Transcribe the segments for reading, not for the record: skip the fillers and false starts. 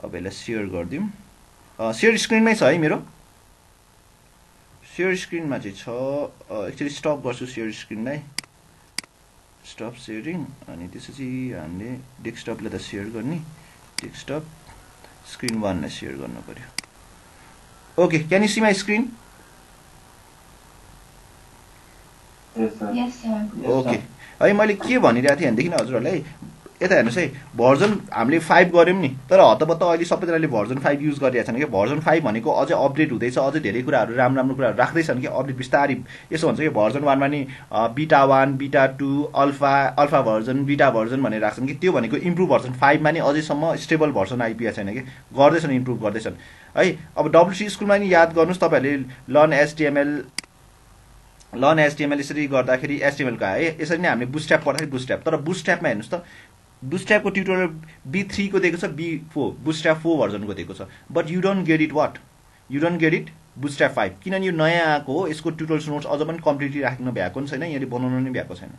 अब यसलाई सेयर गरिदिउँ। सेयर स्क्रिनमै छ है मेरो, सेयर स्क्रिनमा चाहिँ छ। एक्चुअली स्टप गर्छु सेयर स्क्रिनलाई, स्टप सेयरिङ। अनि त्यसपछि हामीले डेस्कटपलाई त सेयर गर्ने, डेस्कटप स्क्रिन 1 लाई सेयर गर्नु पर्यो। Okay, can you see my screen? Okay है, मैले के भनिरहेको थिएँ भनेदेखि हजुरहरूलाई यता हेर्नुहोस् है, भर्जन हामीले 5 गऱ्यौँ नि, तर हतपत्त अहिले सबैजनाले भर्जन 5 युज गरिरहेछन् कि भर्जन 5 भनेको अझै अपडेट हुँदैछ, अझै धेरै कुराहरू राम्रो कुराहरू राख्दैछन् कि अपडेट बिस्तारै यसो भन्छ कि भर्जन 1 मा नि beta 1 beta 2 alpha version beta version भनेर राख्छन् कि त्यो भनेको इम्प्रुभ भर्जन 5 मा नि अझैसम्म स्टेबल भर्जन आइपुगेको छैन कि, गर्दैछन् इम्प्रुभ गर्दैछन् है। अब डब्ल्युसी स्कुलमा नि याद गर्नुहोस् तपाईँहरूले लर्न एचटिएमएल यसरी गर्दाखेरि एचटिएमएल को है, यसरी नै हामीले बुटस्ट्र्याप पढ्दाखेरि बुटस्ट्र्याप, तर बुटस्ट्र्यापमा हेर्नुहोस् त बुटस्ट्र्यापको ट्युटोरियल B3 को दिएको छ, B4 बुटस्ट्र्याप 4 भर्जनको दिएको छ, but you don't get it what, you don't get it bootstrap 5, किनभने यो नयाँ आएको हो, यसको ट्युटोरियल नोट्स अझ पनि कम्प्लिटली राख्नु भएको पनि छैन, यहाँले बनाउनु नै भएको छैन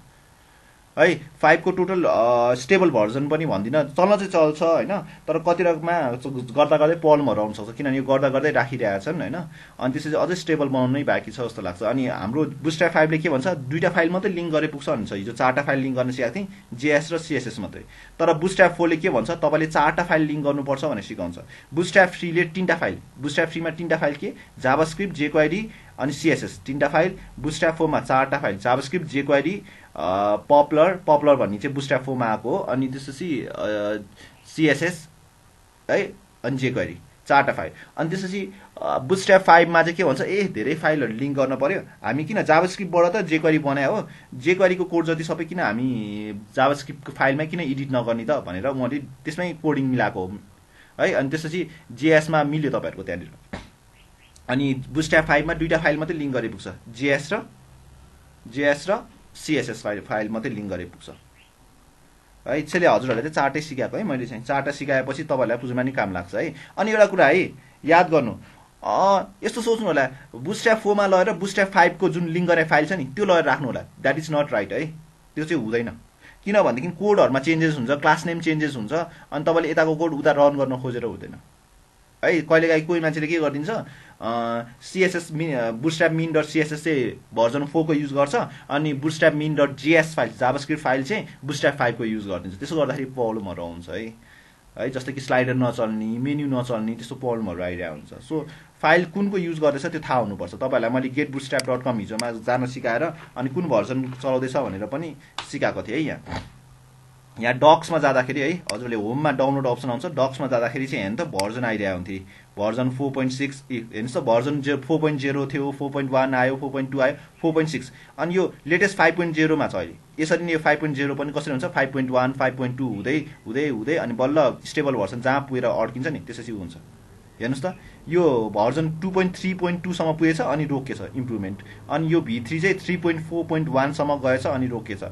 है। 5 को टोटल स्टेबल भर्जन पनि भन्दिनँ, चल्न चाहिँ चल्छ होइन, तर कतिवटामा गर्दा गर्दै प्रब्लमहरू आउन सक्छ, किनभने यो गर्दा गर्दै राखिरहेछन् होइन। अनि त्यसपछि अझै स्टेबल बनाउनै बाँकी छ जस्तो लाग्छ। अनि हाम्रो बुटस्ट्र्याप 5 ले के भन्छ, 2टा फाइल मात्रै लिङ्क गरे पुग्छ भन्छ, हिजो 4टा फाइल लिङ्क गर्न सिकाएको थिएँ, जेएस र सीएसएस मात्रै। तर बुटस्ट्र्याप 4 ले के भन्छ, तपाईँले 4टा फाइल लिङ्क गर्नुपर्छ भनेर सिकाउँछ। बुटस्ट्र्याप 3 ले 3टा फाइल, बुटस्ट्र्याप 3 मा 3टा फाइल के, जाभास्क्रिप्ट, जेक्वेरी अनि सीएसएस 3टा फाइल। बुटस्ट्र्याप 4 मा 4टा फाइल, जाभास्क्रिप्ट, जेक्वेरी, पपलर भन्ने चाहिँ बुटस्ट्र्याप 4 मा आएको हो, अनि त्यसपछि सीएसएस है अनि जेक्वेरी 4टा फाइल। अनि त्यसपछि बुटस्ट्र्याप 5 मा चाहिँ के भन्छ, धेरै फाइलहरू लिङ्क गर्न पर्यो, हामी किन जाभास्क्रिप्टबाट त जेक्वेरी बनायो हो, जेक्वेरीको कोड जति सबै किन हामी जाभास्क्रिप्टको फाइलमै किन एडिट नगर्ने त भनेर मैले त्यसमै कोडिङ मिलाएको हो है। अनि त्यसपछि जेएसमा मिल्यो तपाईँहरूको त्यहाँनिर। अनि बुटस्ट्र्याप 5 मा 2टा फाइल मात्रै लिङ्क गरे पुग्छ, जेएस र सीएसएस फाइल मात्रै लिङ्क गरे पुग्छ है। त्यसैले हजुरहरूले चाहिँ 4टै सिकाएको है, मैले चाहिँ 4टा सिकाएपछि तपाईँहरूलाई बुझ्नमा नि काम लाग्छ है। अनि एउटा कुरा है याद गर्नु, यस्तो सोच्नु होला, बुटस्ट्र्याप 4 मा लगेर बुटस्ट्र्याप 5 को जुन लिङ्क गर्ने फाइल छ नि त्यो लगेर राख्नु होला, द्याट इज नट राइट है, त्यो चाहिँ हुँदैन। किनभनेदेखि कोडहरूमा चेन्जेस हुन्छ, क्लास नेम चेन्जेस हुन्छ, अनि तपाईँले यताको कोड उता रन गर्न खोजेर हुँदैन है। कहिलेकाहीँ कोही मान्छेले के गरिदिन्छ, सीएसएस बुटस्ट्र्याप min डट सीएसएस चाहिँ भर्जन 4 को युज गर्छ, अनि बुटस्ट्र्याप min dot JS file JavaScript file चाहिँ बुटस्ट्र्याप 5 को युज गरिदिन्छ। त्यसो गर्दाखेरि प्रब्लमहरू आउँछ है, जस्तै कि स्लाइडर नचल्ने, मेन्यु नचल्ने, त्यस्तो प्रब्लमहरू आइरहेको हुन्छ। सो फाइल कुनको युज गर्दैछ त्यो थाहा हुनुपर्छ। तपाईँहरूलाई मैले getbootstrap.com हिजोमा जान सिकाएर अनि कुन भर्जन चलाउँदैछ भनेर पनि सिकाएको थिएँ है। यहाँ डक्समा जाँदाखेरि है, हजुरले होममा डाउनलोड अप्सन आउँछ, डक्समा जाँदाखेरि चाहिँ हेर्नु त भर्जन आइरहेको हुन्थ्यो, भर्जन 4.6 हेर्नुहोस् त, भर्जन 4.0 थियो, 4.1 आयो, 4.2 आयो, 4.6, अनि यो लेटेस्ट 5.0 मा छ अहिले। यसरी नै यो 5.0 पनि कसरी हुन्छ, 5.1 5.2 हुँदै हुँदै हुँदै अनि बल्ल स्टेबल भर्जन जहाँ पुगेर अड्किन्छ नि त्यसपछि हुन्छ। हेर्नुहोस् त, यो भर्जन 2.3.2 सम्म पुगेछ अनि रोकेछ इम्प्रुभमेन्ट, अनि यो V3 चाहिँ 3.4.1 सम्म गएछ अनि रोकेछ।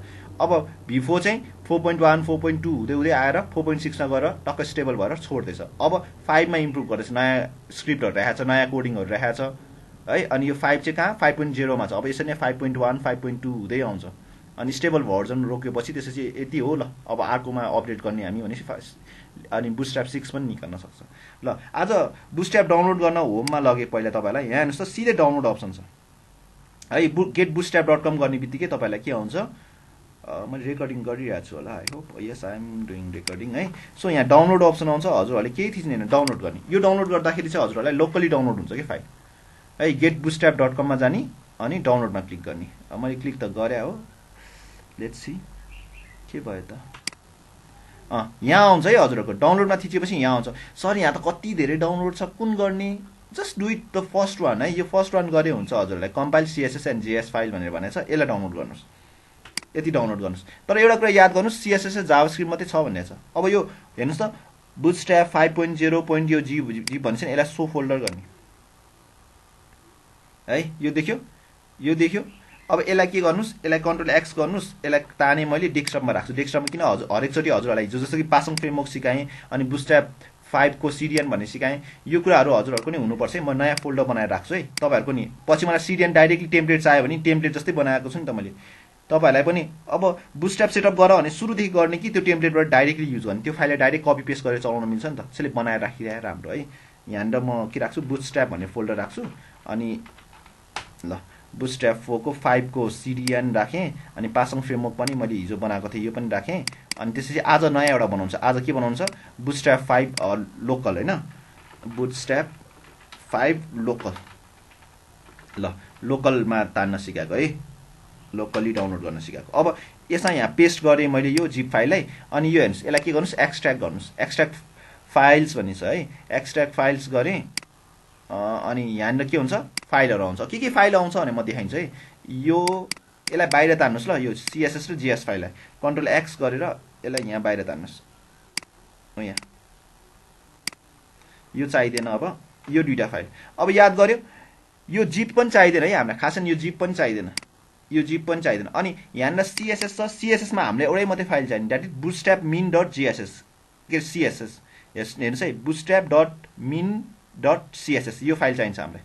अब V4 चाहिँ 4.1 4.2 हुँदै हुँदै आएर 4.6 मा गएर टक्क स्टेबल भएर छोड्दैछ। अब 5 मा इम्प्रुभ गर्दैछ, नयाँ स्क्रिप्टहरू राखेको छ, नयाँ कोडिङहरू राखेको छ है। अनि यो 5 चाहिँ कहाँ 5.0 मा छ। अब यसरी नै 5.1 5.2 हुँदै आउँछ, अनि स्टेबल भर्जन रोकेपछि त्यसपछि यति हो ल, अब अर्कोमा अपडेट गर्ने हामी भनेपछि अनि बुटस्ट्र्याप 6 पनि निकाल्न सक्छ। ल आज बुटस्ट्र्याप डाउनलोड गर्न होममा लगे पहिला तपाईँलाई, यहाँ हेर्नुहोस् त सिधै डाउनलोड अप्सन छ है। getbootstrap.com गर्ने बित्तिकै तपाईँलाई के आउँछ, मैले रेकर्डिङ गरिरहेको छु होला, I hope yes I am doing recording है। सो यहाँ डाउनलोड अप्सन आउँछ, हजुरहरूले केही थिच्दैन डाउनलोड गर्ने। यो डाउनलोड गर्दाखेरि चाहिँ हजुरहरूलाई लोकली डाउनलोड हुन्छ कि फाइल है। getbootstrap.com मा जाने अनि डाउनलोडमा क्लिक गर्ने। मैले क्लिक त गरेँ हो, लेट्स सी के भयो त, यहाँ आउँछ है हजुरहरूको। डाउनलोडमा थिचेपछि यहाँ आउँछ, सर यहाँ त कति धेरै डाउनलोड छ, कुन गर्ने, just do it the first one है। यो फर्स्ट वान गरे हुन्छ हजुरहरूलाई, compile CSS and JS file भनेर भनेको छ, यसलाई डाउनलोड गर्नुहोस्, यति डाउनलोड गर्नुहोस्। तर एउटा कुरा याद गर्नुहोस्, सीएसएस र जाभास्क्रिप्ट मात्रै छ भन्ने छ। अब यो हेर्नुहोस् त, बुटस्ट्र्याप 5.0 जी भन्छ नि, यसलाई सो फोल्डर गर्ने है। यो देख्यो, यो देख्यो। अब यसलाई के गर्नुहोस्, यसलाई कन्ट्रोल एक्स गर्नुहोस्, यसलाई ताने मैले डेस्कटपमा राख्छु। डेस्कटपमा किन हरेकचोटि हजुरहरूलाई हिजो जस्तो कि पासङ फ्रेमवर्क सिकाएँ अनि बुटस्ट्र्याप 5 को सिडिएन भन्ने सिकाएँ, यो कुराहरू हजुरहरूको नि हुनुपर्छ है। म नयाँ फोल्डर बनाएर राख्छु है, तपाईँहरूको नि पछि मलाई सिडिएन डाइरेक्टली टेम्प्लेट चाहियो भने टेम्प्लेट जस्तै बनाएको छु नि त मैले, तपाईहरुलाई पनि अब बुटस्ट्र्याप सेटअप गर भने सुरुदेखि गर्ने कि त्यो टेम्प्लेटबाट डाइरेक्टली युज गर्ने, त्यो फाइललाई डाइरेक्ट कपी पेस्ट गरेर चलाउन मिल्छ नि त। त्यसले बनाएर राखिराखे राम्रो है। यहाँनिर म के राख्छु, बुटस्ट्र्याप भन्ने फोल्डर राख्छु। अनि ल बुटस्ट्र्याप 4 को 5 को सिडिएन राखेँ। अनि पासङ फ्रेमवर्क पनि मैले हिजो बनाएको थिएँ, यो पनि राखेँ। अनि त्यसपछि आज नयाँ एउटा बनाउँछ। आज के बनाउँछ, बुटस्ट्र्याप 5 लोकल हैन, बुटस्ट्र्याप 5 लोकल। ल लोकलमा तान्न सिकाएको है, लोकली डाउनलोड गर्न सिकाएको। अब यसमा यहाँ पेस्ट गरेँ मैले यो जिप फाइललाई। अनि यो हेर्नुस्, यसलाई के गर्नुस्, एक्सट्र्याक्ट गर्नुस्। एक्सट्र्याक्ट फाइल्स भन्ने छ है, एक्सट्र्याक्ट फाइल्स गरेँ। अनि यहाँनिर के हुन्छ, फाइलहरू आउँछ। के फाइल आउँछ भने म देखाइन्छु है। यो यसलाई बाहिर तान्नुस् ल, यो सीएसएस र जीएस फाइललाई कन्ट्रोल एक्स गरेर यसलाई यहाँ बाहिर तान्नुस्। हो यहाँ यो चाहिँदैन। अब यो दुईटा फाइल अब याद गर्यो, यो जिप पनि चाहिँदैन है हामीलाई, खासमा यो जिप पनि चाहिँदैन, यो जिप पनि चाहिँदैन। अनि यहाँनिर सीएसएस छ, सीएसएसमा हामीले एउटै मात्रै फाइल चाहिने, that is bootstrap min dot जीएसएस के सीएसएस। हेर्नुहोस् है, bootstrap dot min dot CSS यो फाइल चाहिन्छ हामीलाई,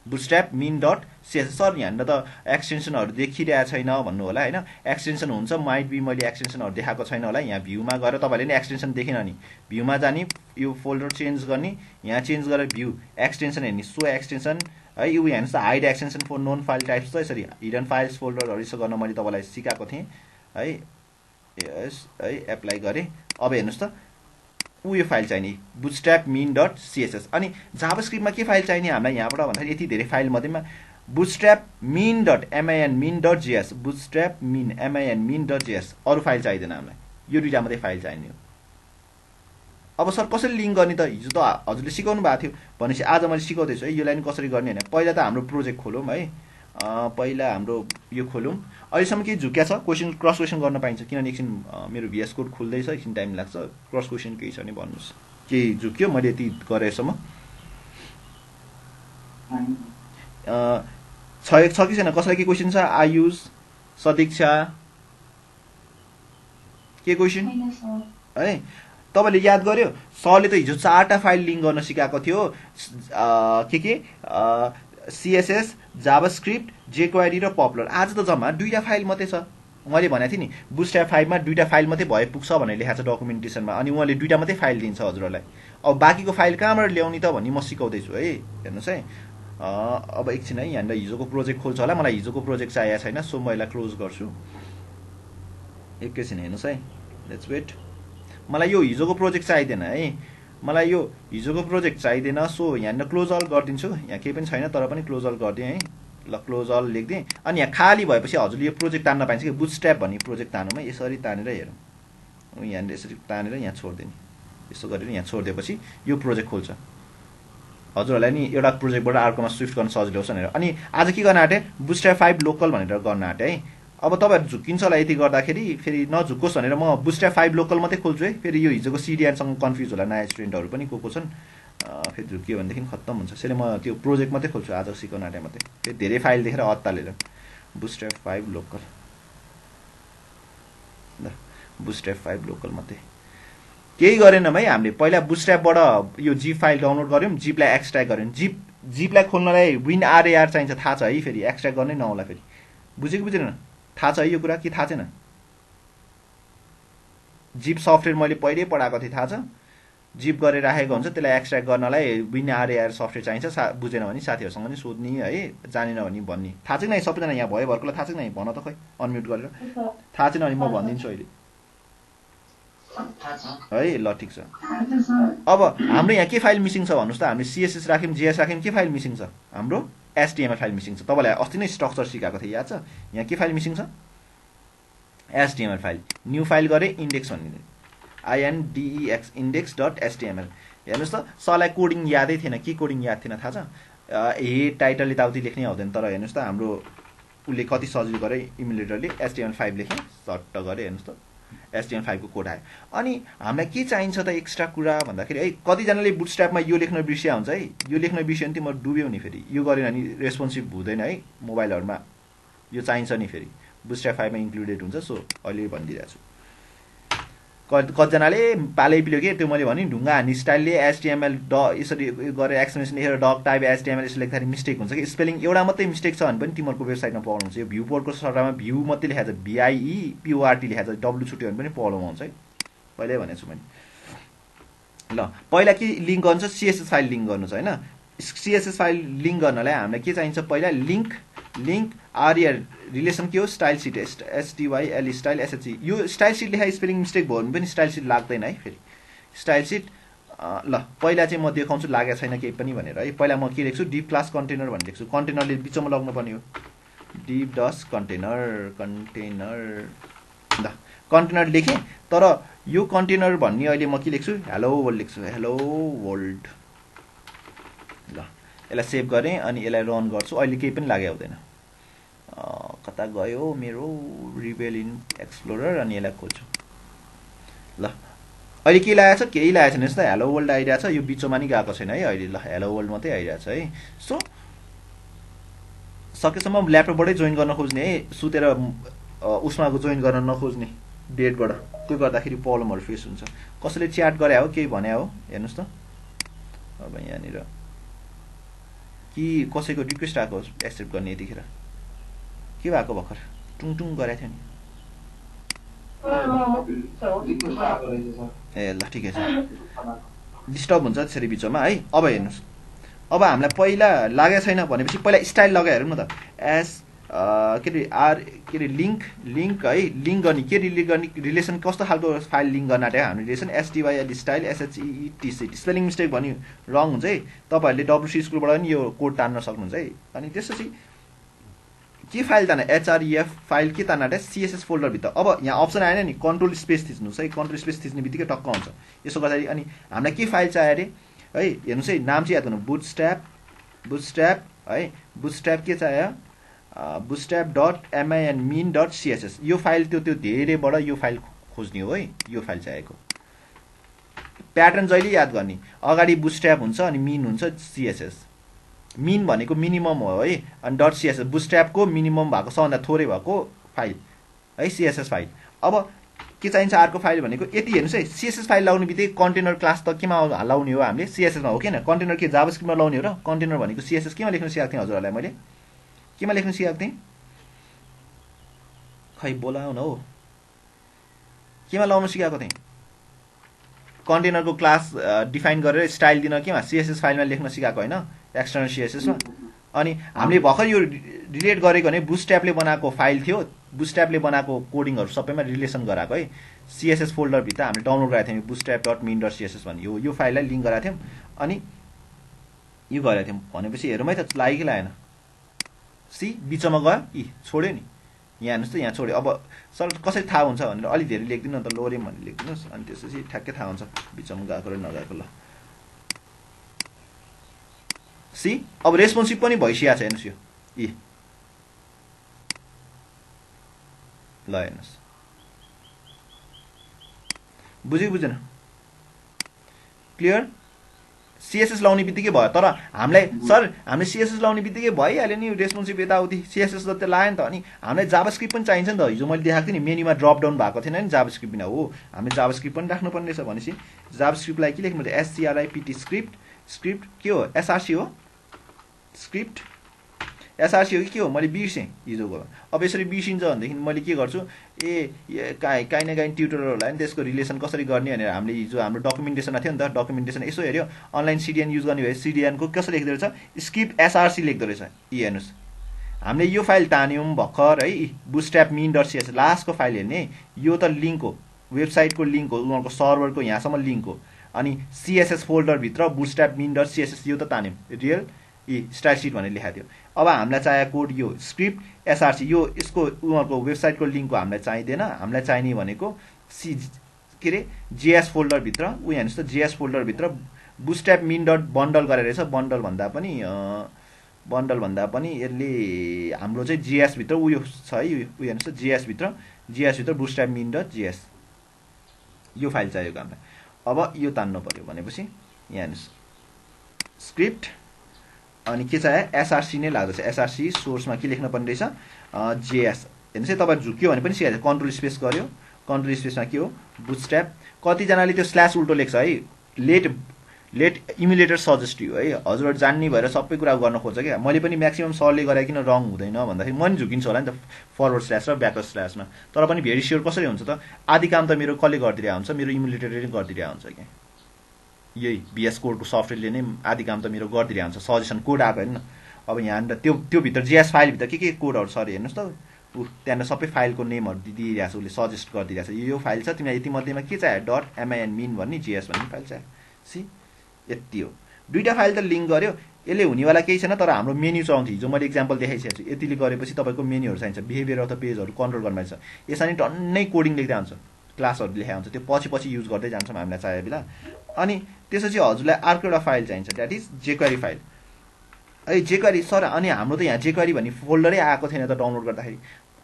bootstrap min dot CSS. Sir यहाँनिर त एक्सटेन्सनहरू देखिरहेको छैन भन्नु होला होइन, एक्सटेन्सन हुन्छ, माइट बी मैले एक्सटेन्सनहरू देखाएको छैन होला। यहाँ भ्यूमा गएर तपाईँले नि एक्सटेन्सन देखेन नि, भ्यूमा जाने, यो फोल्डर चेन्ज गर्ने, यहाँ चेन्ज गरेर भ्यू एक्सटेन्सन हेर्ने, सो एक्सटेन्सन है। यो हेर्नुहोस् त, hide extension for known file types त यसरी हिडन फाइल्स फोल्डरहरू यसो गर्न मैले तपाईँलाई सिकाएको थिएँ है। यस है, एप्लाई गरेँ। अब हेर्नुहोस् त, यो फाइल चाहिने बुटस्ट्र्याप min डट सीएसएस। अनि जाभास्क्रिप्टमा के फाइल चाहिने हामीलाई यहाँबाट भन्दाखेरि यति धेरै फाइल मध्येमा bootstrap min dot min dot JS, bootstrap min dot JS, अरू फाइल चाहिँदैन हामीलाई, यो दुईटा मात्रै फाइल चाहिने हो। अब सर कसरी लिङ्क गर्ने त, हिजो त हजुरले सिकाउनु भएको थियो भनेपछि आज मैले सिकाउँदैछु है। यो लाइन कसरी गर्ने होइन, पहिला त हाम्रो प्रोजेक्ट खोलौँ है। पहिला हाम्रो यो खोलौँ। अहिलेसम्म केही झुक्या छ, क्वेसन क्रस क्वेसन गर्न पाइन्छ, किनभने एकछिन मेरो भिएस कोड खुल्दैछ, एकछिन टाइम लाग्छ। क्रस क्वेसन केही छ भने भन्नुहोस्, केही झुक्यो मैले यति गरेसम्म छ कि छैन, कसैलाई के क्वेसन छ, आयुष, सदीक्षा, के क्वेसन है। तपाईँले याद गर्यो, सरले त हिजो 4टा फाइल लिङ्क गर्न सिकाएको थियो, के सीएसएस, जाभास्क्रिप्ट, जेक्वेरी र पपुलर। आज त जम्मा 2टा फाइल मात्रै छ। मैले भनेको थिएँ नि बुटस्ट्र्याप 5 मा 2टा फाइल मात्रै भए पुग्छ भनेर लेखाएको छ डकुमेन्टेसनमा। अनि उहाँले 2टा मात्रै फाइल दिन्छ हजुरहरूलाई। अब बाँकीको फाइल कहाँबाट ल्याउने त भन्ने म सिकाउँदैछु है। हेर्नुहोस् है, अब एकछिन है, यहाँनिर हिजोको प्रोजेक्ट खोल्छ होला, मलाई हिजोको प्रोजेक्ट चाहिएको छैन, सो म यसलाई क्लोज गर्छु। एकैछिन हेर्नुहोस् है, लेट्स वेट। मलाई यो हिजोको प्रोजेक्ट चाहिँदैन है, मलाई यो हिजोको प्रोजेक्ट चाहिँदैन। सो यहाँनिर क्लोज अल गरिदिन्छु, यहाँ केही पनि छैन तर पनि क्लोज अल गरिदिएँ है। ल क्लोज अल लेखिदिएँ। अनि यहाँ खाली भएपछि हजुरले यो प्रोजेक्ट तान्न पाइन्छ कि, बुटस्ट्र्याप भन्ने प्रोजेक्ट तान्नुमा यसरी तानेर हेरौँ, यहाँनिर यसरी तानेर यहाँ छोडिदिने, यसो गरेर यहाँ छोडिदिएपछि यो प्रोजेक्ट खोल्छ। हजुरहरूलाई नि एउटा प्रोजेक्टबाट अर्कोमा स्विफ्ट गर्न सजिलो होस् भनेर। अनि आज के गर्न आँटेँ, बुटस्ट्र्याप 5 लोकल भनेर गर्न आँटेँ है। अब तपाईँहरू झुक्किन्छ होला यति गर्दाखेरि, फेरि नझुक्कोस् भनेर म बुटस्ट्र्याप 5 लोकल मात्रै खोल्छु है। फेरि यो हिजोको सिडिएनसँग कन्फ्युज होला, नयाँ स्टुडेन्टहरू पनि को छन्, फेरि झुक्कियो भनेदेखि खत्तम हुन्छ। त्यसले म त्यो प्रोजेक्ट मात्रै खोल्छु आज सिकाउन आँटे मात्रै, फेरि धेरै फाइल देखेर अत्तालेर। बुटस्ट्र्याप 5 लोकल, ल बुटस्ट्र्याप 5 लोकल मात्रै। केही गरेनौँ है, हामीले पहिला बुटस्ट्र्यापबाट यो जिप फाइल डाउनलोड गऱ्यौँ, जिपलाई एक्सट्र्याक्ट गऱ्यौँ। जिपलाई खोल्नलाई WinRAR चाहिन्छ, थाहा छ है, फेरि एक्सट्र्याक्ट गर्नै नहोला फेरि। बुझेको बुझेन, थाहा छ है यो कुरा कि थाहा छैन? जिप सफ्टवेयर मैले पहिल्यै पढाएको थिएँ, थाहा छ? जिप गरेर राखेको हुन्छ, त्यसलाई एक्सट्र्याक्ट गर्नलाई WinRAR सफ्टवेयर चाहिन्छ। बुझेन भने साथीहरूसँग नि सोध्ने है, जानेन भने भन्ने। थाहा छैन है सबैजना यहाँ भयो भर्खरलाई थाहा छैन है, भन त खोइ अनम्युट गरेर। थाहा छैन भने म भनिदिन्छु अहिले है। ल ठिक छ। अब हाम्रो यहाँ के फाइल मिसिङ छ भन्नुहोस् त, हामीले सीएसएस राख्यौँ, जीएस राख्यौँ, के फाइल मिसिङ छ, हाम्रो HTML फाइल मिसिङ छ। तपाईँलाई अस्ति नै स्ट्रक्चर सिकाएको थिएँ, याद छ? यहाँ के फाइल मिसिङ छ, HTML फाइल। न्यू फाइल गरेँ, इन्डेक्स भन्ने, INDEX इन्डेक्स डट HTML। हेर्नुहोस् त, सरलाई कोडिङ यादै थिएन, के कोडिङ याद थिएन थाहा छ? हेड टाइटल यताउति लेख्नै आउँदैन, तर हेर्नुहोस् त हाम्रो उसले कति सजिलो गरे, इमुलेटरले HTML5 लेखेँ, सट्ट गरे। हेर्नुहोस् त HTML5 को कोड आयो। अनि हामीलाई के चाहिन्छ त एक्स्ट्रा कुरा भन्दाखेरि है, कतिजनाले बुटस्ट्र्यापमा यो लेख्न बिर्सिया हुन्छ है, यो लेख्न बिर्सियो भने तिमीहरू डुब्यौ नि, फेरि यो गरेन भने रेस्पोन्सिभ हुँदैन है मोबाइलहरूमा, यो चाहिन्छ नि, फेरि बुटस्ट्र्याप 5 मा इन्क्लुडेड हुन्छ। सो अहिले भनिदिइरहेको छु। कतिजनाले पालै पिल्यो के त्यो मैले भने ढुङ्गा हान्ने स्टाइलले एचटिएमएल यसरी गरेर एक्सप्लेनेसन लेखेर डक टाइप एचटिएमएल यसो लेख्दाखेरि मिस्टेक हुन्छ कि स्पेलिङ एउटा मात्रै मिस्टेक छ भने पनि तिमीहरूको वेबसाइटमा प्रब्लम हुन्छ। यो भ्यू पोर्टको सट्टामा भ्यू मात्रै लेखाएको छ, भिआइई पिओआरटी लेखाएको छ, डब्लु छुट्यो भने पनि प्रब्लम आउँछ है, पहिल्यै भनेको छु मैले। ल पहिला के लिङ्क गर्नु छ, सिएसएस फाइल लिङ्क गर्नु छ होइन। सिएसएस फाइल लिङ्क गर्नलाई हामीलाई के चाहिन्छ, पहिला लिङ्क आरआर रिलेसन के हो, स्टाइल सिट एसटिवाइएल स्टाइल एसएचई। यो स्टाइल सिट लेखा स्पेलिङ मिस्टेक भयो भने पनि स्टाइल सिट लाग्दैन है फेरि, स्टाइल सिट। ल पहिला चाहिँ म देखाउँछु लागेको छैन केही पनि भनेर है। पहिला म के लेख्छु, डिप क्लास कन्टेनर भनेर लेख्छु, कन्टेनरले बिचमा लाग्नुपर्ने हो, डिप डस कन्टेनर ल कन्टेनर लेखेँ। तर यो कन्टेनर भन्ने अहिले म के लेख्छु, हेलो वर्ल्ड लेख्छु, हेलो वर्ल्ड। ल यसलाई सेभ गरेँ अनि यसलाई रन गर्छु, अहिले केही पनि लागेको हुँदैन। कता गयो मेरो रिबेल इन एक्सप्लोरर, अनि यसलाई खोल्छु। ल अहिले के लागेको छ, केही लागेको छैन। यस्तो हेलो वर्ल्ड आइरहेको छ, यो बिचमा नि गएको छैन है अहिले। ल हेलो वर्ल्ड मात्रै आइरहेको छ है। सो सकेसम्म ल्यापटपबाटै जोइन गर्न खोज्ने है, सुतेर उसमा जोइन गर्न नखोज्ने डेटबाट, त्यो गर्दाखेरि प्रब्लमहरू फेस हुन्छ। कसैले च्याट गरे हो, केही भने हो, हेर्नुहोस् त। अब यहाँनिर कि कसैको रिक्वेस्ट आएको एक्सेप्ट गर्ने, यतिखेर के भएको भर्खर टुङ गरेको थियो नि। ए ल ठिकै छ, डिस्टर्ब हुन्छ त्यसरी बिचमा है। अब हेर्नुहोस्, अब हामीलाई पहिला लागेको छैन भनेपछि पहिला स्टाइल लगाएर हेरौँ न त। के अरे लिङ्क है, लिङ्क गर्ने के रिलेट गर्ने, रिलेसन कस्तो खालको फाइल लिङ्क गर्न आँट्यो हाम्रो रिलेसन, एसटिवाइएल स्टाइल एसएचइटिसी। स्पेलिङ मिस्टेक भन्यो रङ हुन्छ है, तपाईँहरूले डब्लुसी स्कुलबाट पनि यो कोड तान्न सक्नुहुन्छ है। अनि त्यसपछि के फाइल तान्न, एचआरइएफ फाइल के तान्न आँट्यो, सिएसएस फोल्डरभित्र। अब यहाँ अप्सन आएन नि, कन्ट्रोल स्पेस थिच्नुहोस् है, कन्ट्रोल स्पेस थिच्ने बित्तिकै टक्क हुन्छ यसो गर्दाखेरि। अनि हामीलाई के फाइल चाहियो अरे है, हेर्नुहोस् है, नाम चाहिँ याद गर्नु, बुटस्ट्र्याप है, बुटस्ट्र्याप के चाहियो, bootstrap.min.css। यो फाइल त्यो धेरैबाट यो फाइल खोज्ने हो है, यो फाइल चाहिएको। प्याटर्न जहिले याद गर्ने, अगाडि बुटस्ट्र्याप हुन्छ अनि मिन हुन्छ सिएसएस। मिन भनेको मिनिमम हो है, अनि डट सिएसएस बुटस्ट्र्यापको मिनिमम भएको, सबभन्दा थोरै भएको फाइल है, सिएसएस फाइल। अब के चाहिन्छ अर्को फाइल भनेको यति, हेर्नुहोस् है, सिएसएस फाइल लाउने बित्तिकै कन्टेनर क्लास त केमा लाउने हो हामीले, सिएसएसमा हो किन, कन्टेनर के जाभास्क्रिप्टमा लाउने हो र। कन्टेनर भनेको सिएसएस केमा लेख्नु सिकाएको थिएँ हजुरहरूलाई मैले, केमा लेख्नु सिकाएको थिएँ, खै बोलाउन हो, केमा लाउनु सिकाएको थिएँ, कन्टेनरको क्लास डिफाइन गरेर स्टाइल दिन केमा, सिएसएस फाइलमा लेख्न सिकाएको होइन, एक्सटर्नल सिएसएसमा। अनि हामीले भर्खर यो रिलेट गरेको भने बुटस्ट्र्यापले बनाएको फाइल थियो, बुटस्ट्र्यापले बनाएको कोडिङहरू सबैमा रिलेसन गराएको है। सिएसएस फोल्डरभित्र हामीले डाउनलोड गरेको थियौँ bootstrap.min.css भन्ने यो फाइललाई लिङ्क गराएको थियौँ, अनि यो गरेको थियौँ भनेपछि हेरौँ है त लाग्यो कि लागेन। सी बिचमा गयो, छोड्यो नि, यहाँ हेर्नुहोस् त, यहाँ छोड्यो। अब सर कसरी थाहा हुन्छ भनेर अलिक धेरै लेखिदिनु अन्त, लोरेम भनेर लेखिदिनुहोस्, अनि त्यसपछि ठ्याक्कै थाहा हुन्छ बिचमा गएको र नगएको। ल सी अब रेस्पोन्सिभ पनि भइसकेको छ, हेर्नुहोस् यो ल हेर्नुहोस्, बुझ्यो बुझेन, क्लियर। सिएसएस लाउने बित्तिकै भयो, तर हामीलाई सर हामीले सिएसएस लाउने बित्तिकै भइहाल्यो नि, रेस्पोन्सिभ यताउति सिएसएस त लाग्यो नि त। अनि हामीलाई जाभास्क्रिप्ट पनि चाहिन्छ नि त, हिजो मैले देखाएको थिएँ नि मेन्युमा ड्रप डाउन भएको थिएन नि जाभास्क्रिप्ट बिना, हो हामीले जाभास्क्रिप्ट पनि राख्नुपर्ने रहेछ। भनेपछि जाभास्क्रिप्टलाई के लेख्नु पर्छ, एससिआरआइपिटी स्क्रिप्ट के हो, एसआरसी हो, स्क्रिप्ट एसआरसी हो कि के हो, मैले बिर्सेँ हिजोको। अब यसरी बिर्सिन्छ भनेदेखि मैले के गर्छु, काहीँ न काहीँ ट्युटोरियलहरूलाई नि त्यसको रिलेसन कसरी गर्ने भनेर हामीले हिजो हाम्रो डकुमेन्टेसनमा थियो नि त, डकुमेन्टेसन यसो हेऱ्यो, अनलाइन सिडिएन युज गर्ने भए सिडिएनको कसो लेख्दो रहेछ, स्क्रिप्ट एसआरसी लेख्दो रहेछ। हेर्नुहोस् हामीले यो फाइल तान्यौँ भर्खर है, bootstrap.min.css लास्टको फाइल हेर्ने, यो त लिङ्क हो, वेबसाइटको लिङ्क हो, उनीहरूको सर्भरको यहाँसम्म लिङ्क हो। अनि सिएसएस फोल्डरभित्र bootstrap.min.css यो त तान्यौँ, रियल स्टाइल सिट भनेर लेखाएको थियो। अब हामीलाई चाहिएको कोड यो स्क्रिप्ट एसआरसी, यो यसको उनीहरूको वेबसाइटको लिङ्कको हामीलाई चाहिँदैन, हामीलाई चाहिने भनेको के अरे जेएस फोल्डरभित्र, ऊ हेर्नुहोस् त, जेएस फोल्डरभित्र bootstrap.min.bundle गरेर रहेछ, बन्डल भन्दा पनि यसले हाम्रो चाहिँ जेएसभित्र उयो छ है, ऊ हेर्नुहोस् त, जेएसभित्र bootstrap.min.js यो फाइल चाहिएको हामीलाई। अब यो तान्नु पऱ्यो भनेपछि यहाँ हेर्नुहोस्, स्क्रिप्ट अनि के चाहियो, एसआरसी नै लाग्दछ, एसआरसी सोर्समा के लेख्न पर्ने रहेछ, जेएस। हेर्नुहोस् है, तपाईँ झुक्यो भने पनि सिकाइदिन्छ, कन्ट्रोल स्पेस गर्यो, कन्ट्रोल स्पेसमा के हो, बुटस्ट्र्याप कतिजनाले त्यो स्ल्यास उल्टो लेख्छ है लेट इमुलेटर सजेस्ट यु है हजुरहरू जान्ने भएर सबै कुरा गर्न खोज्छ क्या मैले पनि म्याक्सिमम सरले गरे किन रङ हुँदैन भन्दाखेरि म नि झुकिन्छु होला नि त फरवर्ड स्ल्यास र ब्याकवर्ड स्ल्यासमा तर पनि भेरी स्योर कसरी हुन्छ त आदि काम त मेरो कसले गरिदिरहेको हुन्छ मेरो इमुलेटरले नै गरिदिरहेको हुन्छ क्या यही VS कोडको सफ्टवेयरले नै आदि काम त मेरो गरिदिरहेको हुन्छ सजेसन कोड आएको होइन अब यहाँनिर त्यो भित्र GS फाइलभित्र के कोडहरू छ अरे हेर्नुहोस् त त्यहाँनिर सबै फाइलको नेमहरू दिइरहेको छ उसले सजेस्ट गरिदिरहेको छ यो फाइल छ तिमीलाई यति मध्येमा के चाहियो .min भन्ने GS भन्ने फाइल चाहियो सी यति हो दुईटा फाइल त लिङ्क गर्यो यसले हुनेवाला केही छैन तर हाम्रो मेन्यु चलाउँछ हिजो मैले इक्जाम्पल देखाइसकेको छु यतिले गरेपछि तपाईँको मेन्युहरू चाहिन्छ बिहेभियर अफ द पेजहरू कन्ट्रोल गर्नु छ यसरी टन्नै कोडिङ लेख्दै हुन्छ क्लासहरू लेखा हुन्छ त्यो पछि युज गर्दै जान्छौँ हामीलाई चाहिए बेला अनि त्यसपछि हजुरलाई अर्को एउटा फाइल चाहिन्छ द्याट इज jQuery फाइल है jQuery सर अनि हाम्रो त यहाँ jQuery भन्ने फोल्डरै आएको थिएन त डाउनलोड गर्दाखेरि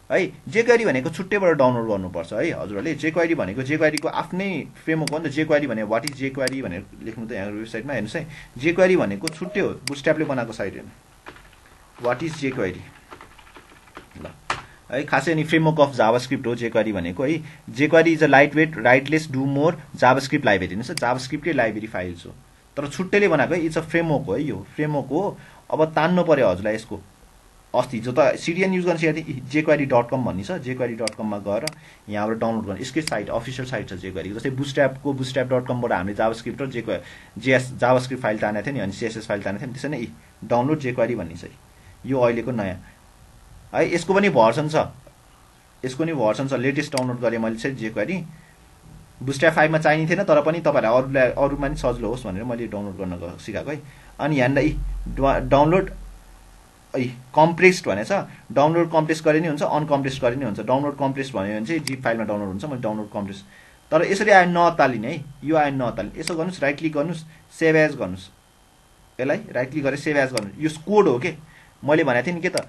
है jQuery भनेको छुट्टैबाट डाउनलोड गर्नुपर्छ है हजुरहरूले jQuery भनेको jQuery को आफ्नै फ्रेमवर्क हो नि त jQuery भने वाट इज jQuery भनेर लेख्नु त यहाँ वेबसाइटमा हेर्नुहोस् है jQuery भनेको छुट्टै हो बुटस्ट्र्यापले बनाएको साइट हेर्नु वाट इज jQuery ल है खासै अनि फ्रेमवर्क अफ जावास्क्रिप्ट हो jQuery भनेको है jQuery is a light weight write less do more JavaScript library हेर्नुहोस् जावास्क्रिप्टकै लाइब्रेरी फाइल्स हो तर छुट्टैले बनाएको है इट्स अ फ्रेमवर्क हो है यो फ्रेमवर्क हो अब तान्नु पर्यो हजुरलाई यसको अस्ति जो त CDN युज गर्न सिकेको थिएँ jQuery.com भन्ने छ jQuery.com मा गएर यहाँबाट डाउनलोड गर्ने यसकै साइट अफिसियल साइट छ jQuery जस्तै बुटस्ट्र्यापको बुटस्ट्र्याप.com बाट हामीले जावास्क्रिप्ट र JS जावास्क्रिप्ट फाइल तानेको थियो नि अनि CSS फाइल तानेको थियो नि त्यसै नै डाउनलोड jQuery भन्ने छ यो अहिलेको नयाँ है यसको पनि भर्सन छ लेटेस्ट डाउनलोड गरेँ मैले चाहिँ jQuery बुटस्ट्र्याप 5 मा चाहिने थिएन तर पनि तपाईहरुलाई अरुमा नि सजिलो होस् भनेर मैले डाउनलोड गर्न सिकाएको है अनि यहाँनिर डाउनलोड कम्प्रेस्ड भनेछ डाउनलोड कम्प्रेस गरे नि हुन्छ अनकम्प्रेस्ड गरे नि हुन्छ डाउनलोड कम्प्रेस्ड भन्यो भने चाहिँ जिप फाइलमा डाउनलोड हुन्छ मैले डाउनलोड कम्प्रेस तर यसरी आयो नतालिने है यो आयो नतालिने यसो गर्नुस् राइट क्लिक गर्नुस् सेभ एज गर्नुस् यसलाई राइट क्लिक गरेर सेभ एज गर्नुस् यो कोड हो के मैले भनेको थिएँ नि के त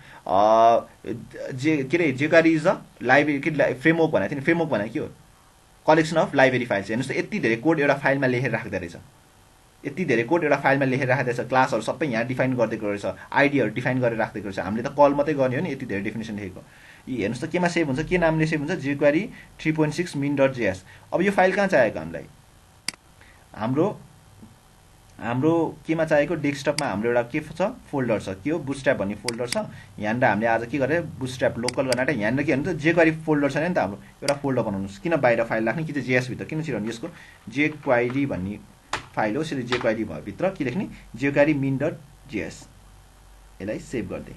jQuery इज अ लाइब्रेरी के फ्रेमवर्क भनेको थिएँ नि फ्रेमवर्क भनेको के हो कलेक्सन अफ लाइब्रेरी फाइल्स हेर्नुस् त यति धेरै कोड एउटा फाइलमा लेखेर राख्दै रहेछ यति धेरै कोड एउटा फाइलमा लेखेर राख्दै छ क्लासहरु सबै यहाँ डिफाइन गर्दैको रहेछ आइडीहरु डिफाइन गरेर राख्दैको रहेछ हामीले त कल मात्रै गर्ने हो नि यति धेरै डेफिनेसन लेखेको यी हेर्नुस् त केमा सेभ हुन्छ के नामले सेभ हुन्छ jQuery 3.6 min.js अब यो फाइल कहाँ चाहिएको हामीलाई हाम्रो केमा चाहिएको डेस्कटपमा हाम्रो एउटा के छ फोल्डर छ के हो बुटस्ट्र्याप भन्ने फोल्डर छ यहाँनिर हामीले आज के गरे बुटस्ट्र्याप लोकल गर्न आँटे यहाँनिर के हुन्छ jQuery फोल्डर छ नि त हाम्रो एउटा फोल्डर बनाउनुस् किन बाहिर फाइल राख्ने कि चाहिँ JS भित्र किन छिराउनु यसको jQuery भन्ने फाइल हो यसरी jQuery भित्र के लेख्ने jQuery min.js यसलाई सेभ गर्दै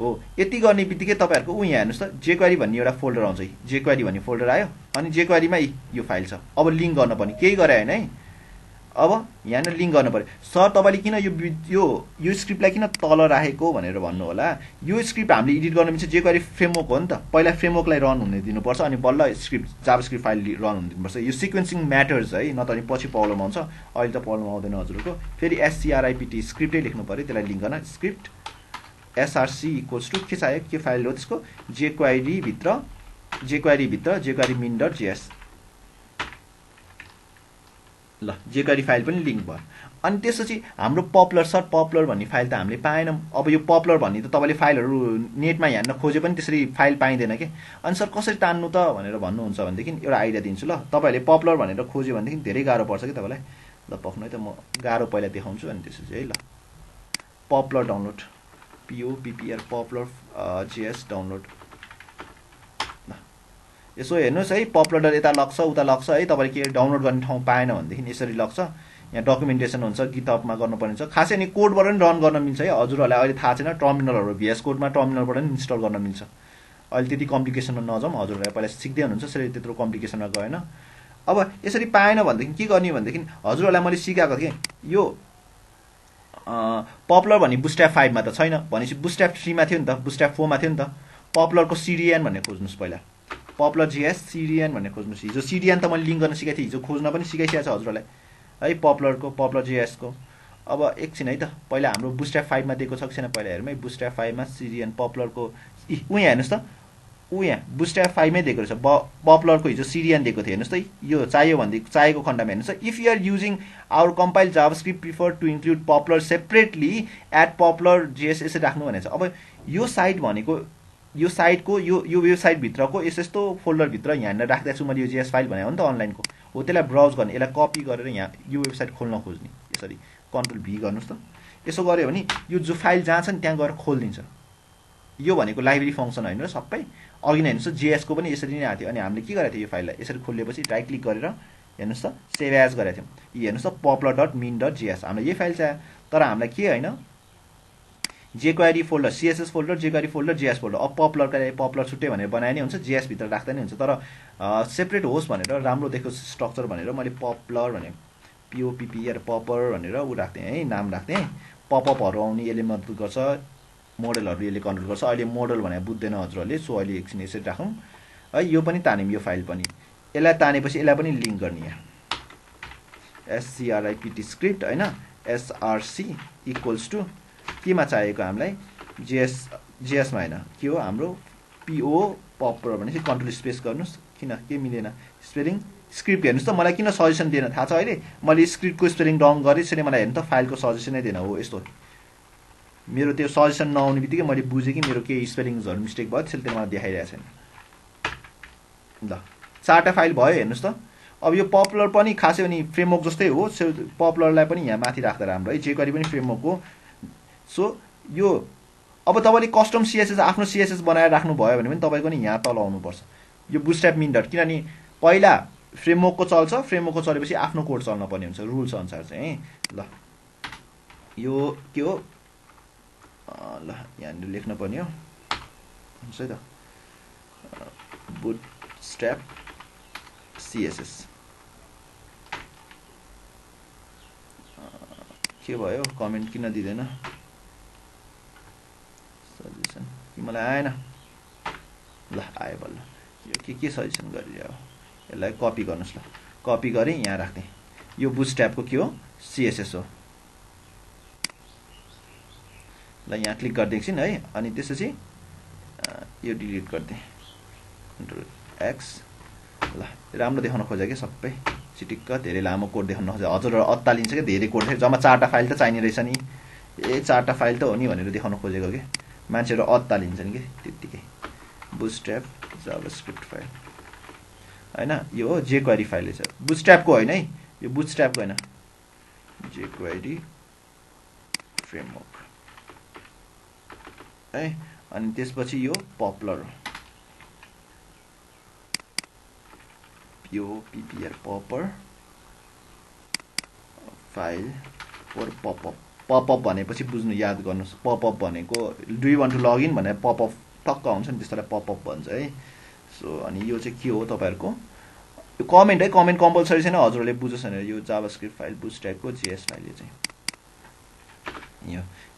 हो यति गर्ने बित्तिकै तपाईहरुको उ यहाँ हेर्नुस् त jQuery भन्ने एउटा फोल्डर आउँछ jQuery भन्ने फोल्डर आयो अनि jQuery मा यो फाइल छ अब लिंक गर्न पर्ने केही गरे हैन है अब यहाँ लिंक गर्न पर्यो सर तपाईले किन यो स्क्रिप्टलाई किन तल राखेको भनेर भन्नु होला यो स्क्रिप्ट हामीले एडिट गर्न मिल्छ jQuery फ्रेमवर्क हो नि त पहिला फ्रेमवर्कलाई रन हुन दिनुपर्छ अनि बल्ल स्क्रिप्ट जावास्क्रिप्ट फाइल रन हुन दिनुपर्छ यो सिक्वेन्सिङ म्याटर्स है न त अनि पछि प्रब्लम आउँछ अहिले त प्रब्लम आउँदैन हजुरको फेरि script स्क्रिप्टै लेख्नु पर्यो त्यसलाई लिंक गर्न स्क्रिप्ट src इक्वल्स टु के चाहियो के फाइल हो त्यसको jQuery भित्र jQuery min.js ल jQuery फाइल पनि लिंक भयो अनि त्यसपछि हाम्रो पपुलर भन्ने फाइल त हामीले पाएनौं अब यो पपुलर भन्ने त तपाईले फाइलहरु नेटमा हेर्न खोजे पनि त्यसरी फाइल पाइदैन के अनि सर कसरी तान्नु त भनेर भन्नुहुन्छ भनेदेखि एउटा आइडिया दिन्छु ल तपाईले पपुलर भनेर खोज्यो भनेदेखि धेरै गाह्रो पर्छ के तपाईलाई ल पक्नु है त म गाह्रो पहिला देखाउँछु अनि त्यसपछि है ल popular download popular js download यसो हेर्नुस् है पपुलर यता लग्छ उता लग्छ है तपाईले के डाउनलोड गर्ने ठाउँ पाएन भनेदेखि यसरी लग्छ यहाँ डकुमेन्टेसन हुन्छ गिटहबमा गर्नुपर्ने हुन्छ खासै अनि कोडबाट पनि रन गर्न मिल्छ है हजुरहरुलाई अहिले थाहा छैन टर्मिनलहरु VS कोडमा टर्मिनलबाट पनि इन्स्टल गर्न मिल्छ अहिले त्यति कम्प्लिकेसनमा नजाउँ हजुरहरुलाई पहिला सिक्दै हुनुहुन्छ यसरी त्यत्रो कम्प्लिकेसनमा गएन अब यसरी पाएन भनेदेखि के गर्ने भनेदेखि हजुरहरुलाई मैले सिकाएको थिएँ यो पपुलर भन्ने बुटस्ट्र्याप 5 मा त छैन भनेपछि बुटस्ट्र्याप 3 मा थियो नि त बुटस्ट्र्याप 4 मा थियो नि त पपुलरको CDN भन्ने खोज्नुस् पहिला पपुलर JS CDN भन्ने खोज्नुस् हिजो CDN त मैले लिंक गर्न सिकाएको थिएँ हिजो खोज्न पनि सिकाइसकेको छ हजुरहरुलाई है पपुलर JS को अब एकछिन है त पहिला हाम्रो बुटस्ट्र्याप 5 मा दिएको छ कि छैन पहिला हेरौँ है बुटस्ट्र्याप 5 मा CDN पपुलरको उ यहाँ हेर्नुस् त उ यहाँ बुटस्ट्र्याप 5 मै दिएको रहेछ पपुलरको हिजो CDN दिएको थियो हेर्नुस् त यो चाहियो भन्दै चाहिएको खण्डमा हेर्नुस् त if you are using our compile JavaScript prefer to include popular separately at popular JS यसरी राख्नु भनेको छ अब यो साइट भनेको यो साइटको यो वेबसाइटभित्रको यस्तो फोल्डरभित्र यहाँनिर राखिदिएको छु मैले, यो जेएस फाइल भने हो नि त अनलाइनको, हो त्यसलाई ब्राउज गर्ने, यसलाई कपी गरेर यहाँ यो वेबसाइट खोल्न खोज्ने, यसरी कन्ट्रोल भी गर्नुहोस् त। यसो गऱ्यो भने यो जो फाइल जहाँ छ नि त्यहाँ गएर खोलिदिन्छ। यो भनेको लाइब्रेरी फङ्सन होइन र सबै। अघि नै हेर्नुहोस् त जेएसको पनि यसरी नै आएको थियो, अनि हामीले के गरेको थियो, यो फाइललाई यसरी खोलेपछि राइट क्लिक गरेर हेर्नुहोस् त सेभ एज गरेको थियौँ। यो हेर्नुहोस् त poplar.min.js हामीलाई यही फाइल चाहियो, तर हामीलाई के होइन jQuery folder, CSS folder, jQuery folder, JS folder. अब पपुलर छुट्टै भनेर बनाए नै हुन्छ, JS भित्र राख्दा नै हुन्छ, तर सेपरेट होस् भनेर राम्रो देखोस् स्ट्रक्चर भनेर मैले पपुलर भने POPPR पपर भनेर ऊ राख्थेँ है, नाम राख्थेँ। पपअपहरू आउने यसले मद्दत गर्छ, मोडलहरू यसले कन्ट्रोल गर्छ। अहिले मोडल भनेर बुझ्दैन हजुरहरूले, सो अहिले एकछिन यसरी राखौँ है। यो पनि तान्यौँ, यो फाइल पनि, यसलाई तानेपछि यसलाई पनि लिङ्क गर्ने यहाँ script स्क्रिप्ट होइन, src इक्वल्स टु केमा चाहिएको हामीलाई जेएसमा होइन, के हो हाम्रो PO पपर भनेपछि कन्ट्रोल स्पेस गर्नुहोस्, किन के मिलेन स्पेलिङ स्क्रिप्ट। हेर्नुहोस् त मलाई किन सजेसन दिएन थाहा छ, अहिले मैले स्क्रिप्टको स्पेलिङ रङ गरेँ, यसरी मलाई हेर्नु त फाइलको सजेसनै दिएन। हो यस्तो मेरो त्यो सजेसन नआउने बित्तिकै मैले बुझेँ कि मेरो केही स्पेलिङ्सहरू मिस्टेक भयो, त्यसले मलाई देखाइरहेको छैन। ल 4टा फाइल भयो हेर्नुहोस् त। अब यो पपुलर पनि खासै अनि फ्रेमवर्क जस्तै हो, पपुलरलाई पनि यहाँ माथि राख्दा राम्रो है, jQuery पनि फ्रेमवर्क हो। सो यो अब तपाईँले कस्टम CSS आफ्नो CSS बनाएर राख्नुभयो भने पनि तपाईँको नि यहाँ तल आउनुपर्छ यो बुटस्ट्र्याप min डट, किनभने पहिला फ्रेमवर्कको चल्छ, फ्रेमवर्कको चलेपछि आफ्नो कोड चल्न पर्ने हुन्छ रुल्स अनुसार चाहिँ है। ल यो के हो, ल यहाँनिर लेख्न पर्ने हो हुन्छ है त, बुटस्ट्र्याप CSS के भयो, कमेन्ट किन दिँदैन, सजेसन कि मलाई आएन। ल आयो बल्ल, यो के सजेसन गरिरह्यो, यसलाई कपी गर्नुहोस्। ल कपी गरेँ यहाँ राख्थेँ, यो बुटस्ट्र्यापको के हो CSS हो। ल यहाँ क्लिक गरिदिएको छिन् है, अनि त्यसपछि यो डिलिट गरिदिएँ कन्ट्रोल X। ल राम्रो देखाउन खोजेँ कि सबै चिटिक्क धेरै लामो कोड देखाउन खोजेँ, हजुर अत्तालिन्छ कि धेरै कोड जम्मा 4टा फाइल त चाहिने रहेछ नि, 4टा फाइल त हो नि भनेर देखाउन खोजेको कि मान्छेहरू अत्तालिन्छन् कि त्यत्तिकै। बुटस्ट्र्याप जाभास्क्रिप्ट फाइल होइन, यो हो jQuery फाइल रहेछ, बुटस्ट्र्यापको होइन है, यो बुटस्ट्र्यापको होइन, jQuery फ्रेमवर्क है। अनि त्यसपछि यो popular POPPR popper file for popup भनेपछि बुझ्नु याद गर्नुहोस्, पपअप भनेको do you want to login भनेर पपअप टक्क हुन्छ नि, त्यसलाई पपअप भन्छ है। सो अनि यो चाहिँ के हो तपाईँहरूको यो कमेन्ट है, कमेन्ट कम्पलसरी छैन, हजुरहरूले बुझोस् भनेर। यो जाभास्क्रिप्ट फाइल बुटस्ट्र्यापको जेएस फाइल यो चाहिँ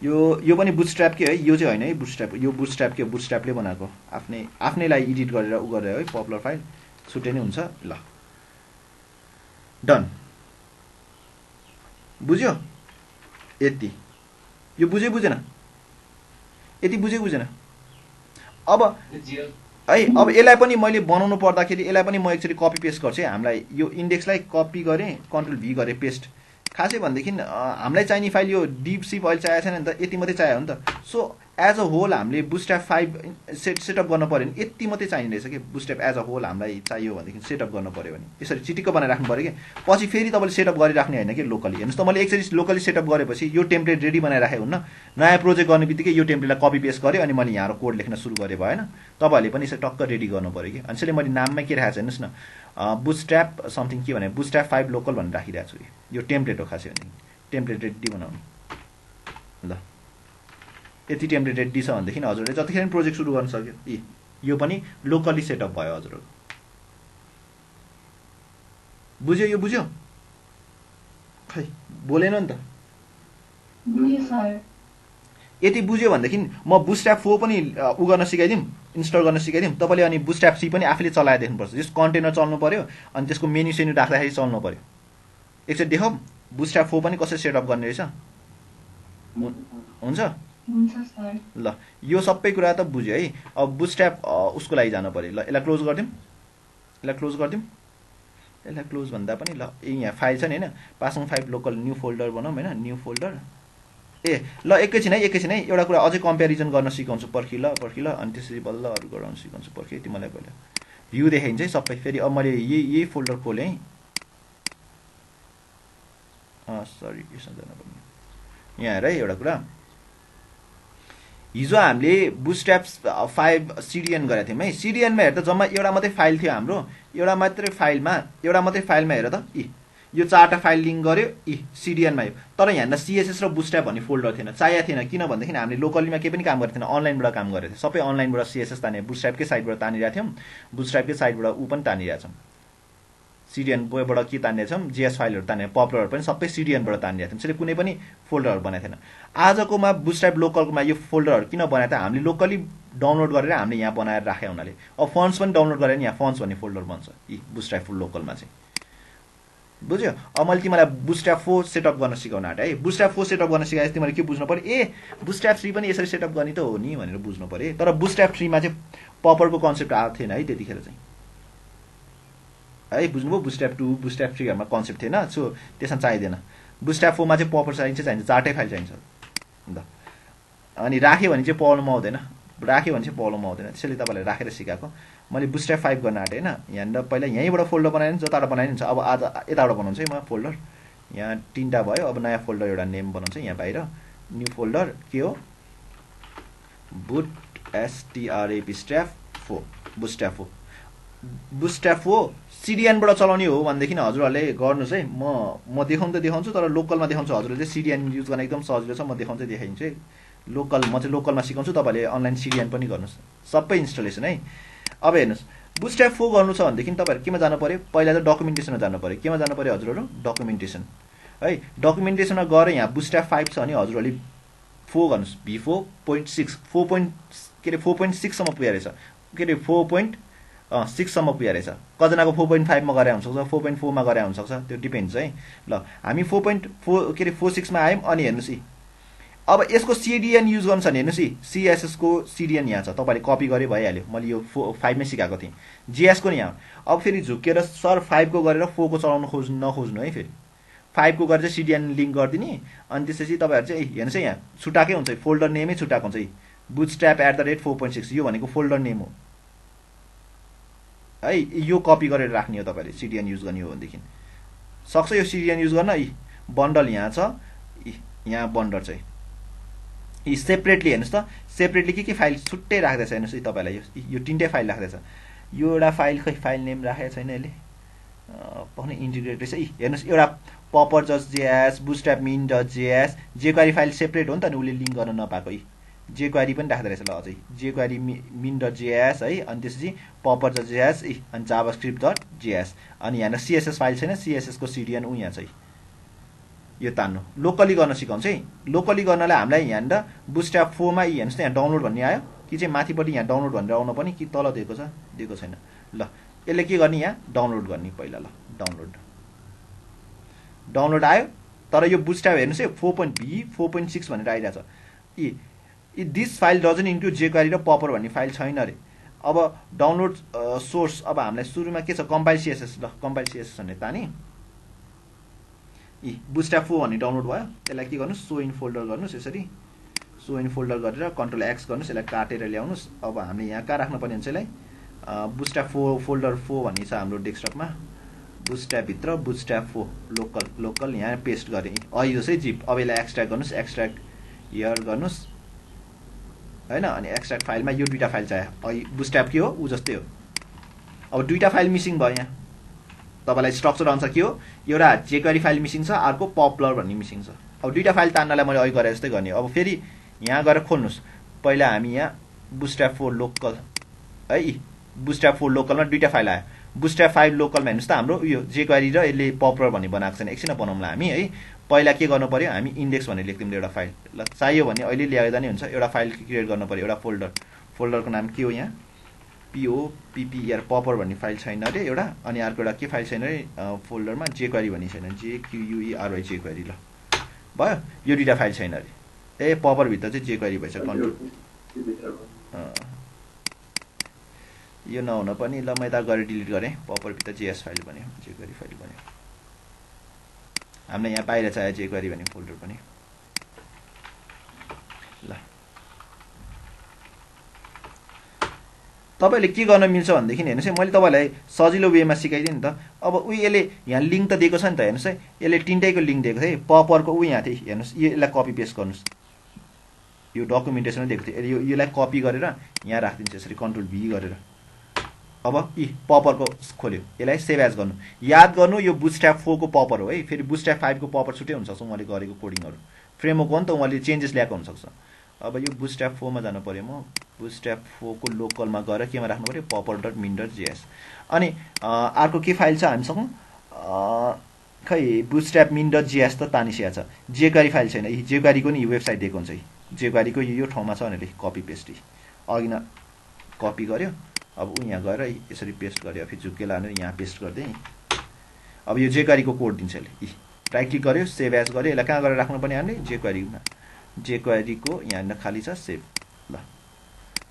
यो पनि बुटस्ट्र्यापकै है, यो चाहिँ होइन है बुटस्ट्र्याप, यो बुटस्ट्र्याप के बुटस्ट्र्यापले बनाएको आफ्नैलाई एडिट गरेर उ गरेर है, पपुलर फाइल छुट्टै नै हुन्छ। ल डन, बुझ्यो यति, यो बुझेन यति बुझेन। अब है अब यसलाई पनि मैले बनाउनु पर्दाखेरि यसलाई पनि म एकचोटि कपी पेस्ट गर्छु है। हामीलाई यो इन्डेक्सलाई कपी गरेँ, कन्ट्रोल भी गरेँ पेस्ट। खासै भनेदेखि हामीलाई चाहिने फाइल यो डिप सिप अहिले चाहिएको छैन नि त, यति मात्रै चाहियो नि त। सो एज अ होल हामीले बुटस्ट्र्याप 5 सेटअप गर्नु पऱ्यो भने यति मात्रै चाहिने रहेछ कि बुटस्ट्र्याप एज अ होल हामीलाई चाहियो भनेदेखि सेटअप गर्नु पऱ्यो भने यसरी चिटिक्क बनाइराख्नु पऱ्यो कि पछि फेरि तपाईँले सेटअप गरिराख्ने होइन कि लोकली। हेर्नुहोस् त मैले एकचोटि लोकली सेटअप गरेपछि यो टेम्प्लेट रेडी बनाइराखेको हुन्न, नयाँ प्रोजेक्ट गर्ने बित्तिकै यो टेम्प्लेटलाई कपी पेस्ट गरेँ अनि मैले यहाँ कोड लेख्न सुरु गरेँ, भएन। तपाईँहरूले पनि यसरी टक्क रेडी गर्नु पऱ्यो कि। अनि त्यसले मैले नाममै के राखेको छ हेर्नुहोस् न, बुटस्ट्र्याप समथिङ के भने बुटस्ट्र्याप 5 लोकल भनेर राखिरहेको छु। यो टेम्प्लेट हो खासै भने, टेम्प्लेट रेडी बनाउनु। ल यति टेम्प्लेट रेडी छ भनेदेखि हजुरले जतिखेर पनि प्रोजेक्ट सुरु गर्न सक्यो। यो पनि लोकली सेटअप भयो हजुरहरू, बुझ्यो? यो बुझ्यो खै बोलेन नि त। यति बुझ्यो भनेदेखि म बुटस्ट्र्याप 4 पनि उ गर्न सिकाइदिउँ, इन्स्टल गर्न सिकाइदिउँ तपाईँले। अनि बुटस्ट्र्याप C पनि आफूले चलाएर देख्नुपर्छ, जस कन्टेनर चल्नु पऱ्यो अनि त्यसको मेन्यु सेन्यु राख्दाखेरि चल्नु पऱ्यो। एकचोटि देखाउँ बुटस्ट्र्याप 4 पनि कसरी सेटअप गर्ने रहेछ, हुन्छ? ल यो सबै कुरा त बुझ्यो है। अब बुटस्ट्र्याप उसको लागि जानु पऱ्यो। ल यसलाई क्लोज गरिदिउँ, यसलाई क्लोज भन्दा पनि ल यहाँ फाइल छ नि होइन, पासङ 5 लोकल न्यू फोल्डर बनाऊँ होइन, न्यू फोल्डर ए ल एकैछिन है एउटा कुरा अझै कम्पेरिजन गर्न सिकाउँछु पर्खी ल अनि त्यसरी बल्ल अरू गराउन सिकाउँछु पर्खी तिमीलाई पहिला भ्यू देखाइन्छ है सबै फेरि अब मैले यही फोल्डर खोलेँ सरी यसमा जानुपर्ने यहाँ हेर है एउटा कुरा हिजो हामीले बुटस्ट्र्याप 5 सिडिएन गरेका थियौँ है सिडिएनमा हेर त जम्मा एउटा मात्रै फाइल थियो हाम्रो एउटा मात्रै फाइलमा हेर त यो 4टा फाइल लिङ्क गर्यो सिडिएनमा तर यहाँ सीएसएस र बुटस्ट्र्याप भन्ने फोल्डर थिएन चाहिएको थिएन किन भनेदेखि हामीले लोकलीमा केही पनि काम गरेको थिएन अनलाइनबाट काम गरेको थियो सबै अनलाइनबाट सीएसएस ताने बुटस्ट्र्यापकै साइडबाट तानिरहेको थियौँ बुटस्ट्र्यापकै साइडबाट ऊ पनि तानिरहेको छौँ सिडिएनबाट के तानिरहेको छौँ जेएस फाइलहरू ताने पपुलरहरू पनि सबै सिडिएनबाट तानिरहेको थियौँ त्यसले कुनै पनि फोल्डरहरू बनाएको थिएन आजकोमा बुटस्ट्र्याप लोकलकोमा यो फोल्डरहरू किन बनाएको त हामीले लोकली डाउनलोड गरेर हामीले यहाँ बनाएर राखे हुनाले अब फन्ट्स पनि डाउनलोड गरेर यहाँ फन्ट्स भन्ने फोल्डर बन्छ बुटस्ट्र्याप लोकलमा चाहिँ बुझ्यो अब मैले तिमीलाई बुटस्ट्र्याप 4 सेटअप गर्न सिकाउन आँटे है बुटस्ट्र्याप 4 सेटअप गर्न सिकाएपछि तिमीले के बुझ्नु पर्यो ए बुटस्ट्र्याप 3 पनि यसरी सेटअप गर्ने त हो नि भनेर बुझ्नु पर्यो तर बुटस्ट्र्याप 3 मा चाहिँ पपरको कन्सेप्ट आएको थिएन है त्यतिखेर चाहिँ है बुझ्नुभयो बुटस्ट्र्याप 2 बुटस्ट्र्याप 3 हरुमा कन्सेप्ट थिएन सो त्यसमा चाहिदैन बुटस्ट्र्याप 4 मा चाहिँ पपर चाहिन्छ 4टै फाइल चाहिन्छ ल अनि राख्यो भने चाहिँ प्रब्लम आउँदैन त्यसैले तपाईलाई राखेर सिकाएको मैले बुटस्ट्र्याप 5 गर्न आँटे हैन यहाँ पहिला यहीँबाट फोल्डर बनाएँ जताबाट बनाएँ नि अब आज यताबाट बनाउँछु है म फोल्डर यहाँ 3टा भयो अब नयाँ फोल्डर एउटा नेम बनाउँछु यहाँ बाहिर न्यू फोल्डर के हो बुटस्ट्र्याप 4 सिडिएनबाट चलाउने हो भनेदेखि हजुरहरूले गर्नुहोस् है म देखाउँछु तर लोकलमा देखाउँछु हजुरहरूले चाहिँ सिडिएन युज गर्न एकदम सजिलो छ म देखाइदिन्छु है लोकल म चाहिँ लोकलमा सिकाउँछु तपाईले अनलाइन सिडिएन पनि गर्नुहोस् सबै इन्स्टलेसन है अब हेर्नुहोस् बुटस्ट्र्याप 4 गर्नु छ भनेदेखि तपाईहरु केमा जानु पर्यो पहिला चाहिँ डकुमेन्टेसनमा जानु पर्यो केमा जानु पर्यो हजुरहरू डकुमेन्टेसन है डकुमेन्टेसनमा गएर यहाँ बुटस्ट्र्याप 5 छ भने हजुरहरूले 4 गर्नुहोस् v4.6 4.6 सम्म पुगेको रहेछ के रे 4.6 सम्म पुगेको रहेछ कजनाको 4.5 मा गरे हुन्छ सक्छ 4.4 मा गरे हुन्छ सक्छ त्यो डिपेन्ड्स है ल हामी 4.4 के रे 4.6 मा आयौं अनि हेर्नुस् अब यसको सिडिएन युज गर्नु छ भने हेर्नुस् सीएसएस को सिडिएन यहाँ छ तपाईले कपी गरे भइहाल्यो मैले यो 5 मै सिकाएको थिएँ जेएस को नि यहाँ अब फेरि झुकेर सर 5 को गरेर 4 को चलाउन नखोज्नु है फेरि 5 को गरेर चाहिँ सिडिएन लिंक गर्दिनी अनि त्यसपछि तपाईहरु चाहिँ हेर्नुस् यहाँ छुटाकै हुन्छ फोल्डर नेमै छुटाएको हुन्छ bootstrap@4.6 यो भनेको फोल्डर नेम हो है यो कपी गरेर राख्ने हो तपाईले सिडिएन युज गर्ने हो भनेदेखि सक्छ यो सिडिएन युज गर्न बन्डल यहाँ छ यहाँ बन्डल चाहिँ सेपरेटली हेर्नुस् त सेपरेटली के फाइल छुट्टै राख्दैछ हेर्नुस् तपाईलाई यो 3टै फाइल राख्दैछ यो एउटा फाइल खै फाइल नेम राखेको छैन यसले पनि इन्टिग्रेट रहेछ हेर्नुस् एउटा popper.js bootstrap min.js jQuery file separate हो नि त नि उले लिंक गर्न नपाएको jQuery पनि राख्दै रहेछ ल अझै jQuery min.js है अनि त्यसपछि popper.js अनि javascript.js अनि यहाँ CSS फाइल छैन CSS को सिडिएन उ यहाँ छ यो तान्नु लोकली गर्न सिकाउँछ है लोकली गर्नलाई हामीलाई यहाँ बुटस्ट्र्याप 4 मा हेर्नुस् त यहाँ डाउनलोड भन्ने आयो कि चाहिँ माथिपट्टि यहाँ डाउनलोड भनेर आउन पनि कि तल दिएको छैन ल यसले के गर्ने यहाँ डाउनलोड गर्ने पहिला ल डाउनलोड आयो तर यो बुटस्ट्र्याप हेर्नुस् है 4.6 भनेर आइराछ this file doesn't include jQuery र पपर भन्ने फाइल छैन रे अब डाउनलोड सोर्स अब हामीलाई सुरुमा के छ कम्पाइल सीएसएस ल कम्पाइल सीएसएस भन्ने तानी बुटस्ट्र्याप 4 भन्ने डाउनलोड भयो त्यसलाई के गर्नुस् सो इन फोल्डर गर्नुस् यसरी सो इन फोल्डर गरेर कन्ट्रोल एक्स गर्नुस् यसलाई काटेर ल्याउनुस् अब हामीले यहाँ कहाँ राख्न पर्ने हुन्छ यसलाई बुटस्ट्र्याप 4 फोल्डर 4 भन्ने छ हाम्रो डेस्कटपमा बुटस्ट्र्याप भित्र बुटस्ट्र्याप 4 लोकल यहाँ पेस्ट गरे यो चाहिँ जिप अब यसलाई एक्सट्र्याक्ट गर्नुस् एक्सट्र्याक्ट हियर गर्नुस् हैन अनि एक्सट्र्याक्ट फाइलमा यो दुईटा फाइल चाहियो बुटस्ट्र्याप के हो उ जस्तै हो अब दुईटा फाइल मिसिङ भयो यहाँ तपाईलाई स्ट्रक्चर अनुसार के हो एउटा jQuery फाइल मिसिङ छ अर्को पपुलर भन्ने मिसिङ छ अब दुईटा फाइल तान्नलाई मैले अघि गरे जस्तै गर्ने अब फेरि यहाँ गएर खोल्नुस् पहिला हामी यहाँ बुटस्ट्र्याप 4 लोकल है बुटस्ट्र्याप 4 लोकलमा दुईटा फाइल आयो बुटस्ट्र्याप 5 लोकलमा हेर्नुस् त हाम्रो यो jQuery र यसले पपुलर भन्ने बनाएको छैन एकछिन बनाउँला हामी है पहिला के गर्नु पर्यो हामी इन्डेक्स भनेर लेख्दियौं एउटा फाइल ल चाहियो भने अहिले ल्याइदा नि हुन्छ एउटा फाइल क्रिएट गर्नु पर्यो एउटा फोल्डरको नाम के हो यहाँ popper पपर भन्ने फाइल छैन रे एउटा अनि अर्को एउटा के फाइल छैन रे फोल्डरमा jQuery भन्ने छैन jQuery jQuery ल भयो यो दुईटा फाइल छैन रे पपर भित्र चाहिँ jQuery भइछ कन्ट्रोल यो नहुन पनि ल म यता गरे डिलिट गरे पपर भित्र जेएस फाइल बन्यो jQuery फाइल बन्यो हामीले यहाँ बाहिर चाहियो jQuery भन्ने फोल्डर पनि तपाईँले के गर्न मिल्छ भनेदेखि हेर्नुहोस् है, मैले तपाईँलाई सजिलो वेमा सिकाइदिएँ नि त। अब ऊ यसले यहाँ लिङ्क त दिएको छ नि त, हेर्नुहोस् है, यसले तिनटैको लिङ्क दिएको थियो। पपरको ऊ यहाँ थियो, हेर्नुहोस्, यसलाई कपी पेस्ट गर्नुहोस्। यो डकुमेन्टेसनमा दिएको थियो, यसलाई कपी गरेर यहाँ राखिदिन्छ यसरी कन्ट्रोल भी गरेर। अब पपरको खोल्यो, यसलाई सेभ एज गर्नु। याद गर्नु यो बुटस्ट्र्याप 4 को पपर हो है, फेरि बुटस्ट्र्याप 5 को पपर छुट्टै हुनसक्छ उहाँले गरेको कोडिङहरू। फ्रेमवर्क हो नि त, उहाँले चेन्जेस ल्याएको हुनसक्छ। अब यो बुटस्ट्र्याप 4 मा जानु पऱ्यो, म बुटस्ट्र्याप 4 को लोकलमा गएर केमा राख्नु पऱ्यो, popper.min.js। अनि अर्को के फाइल छ हामीसँग, खै बुटस्ट्र्याप min.js त तानिसिया छ, jQuery फाइल छैन। jQuery को नि वेबसाइट दिएको हुन्छ, jQuery को यो ठाउँमा छ भनेर कपी पेस्ट अघि न कपी गर्यो। अब ऊ यहाँ गएर यसरी पेस्ट गर्यो, फेरि झुक्के लानेर यहाँ पेस्ट गरिदिएँ। अब यो jQuery को कोड दिन्छ यसले। राइट क्लिक गर्यो, सेभ एज गर्यो, यसलाई कहाँ गएर राख्नुपर्ने हामीले, jQuery मा। jQuery को यहाँ खाली छ, सेभ। ल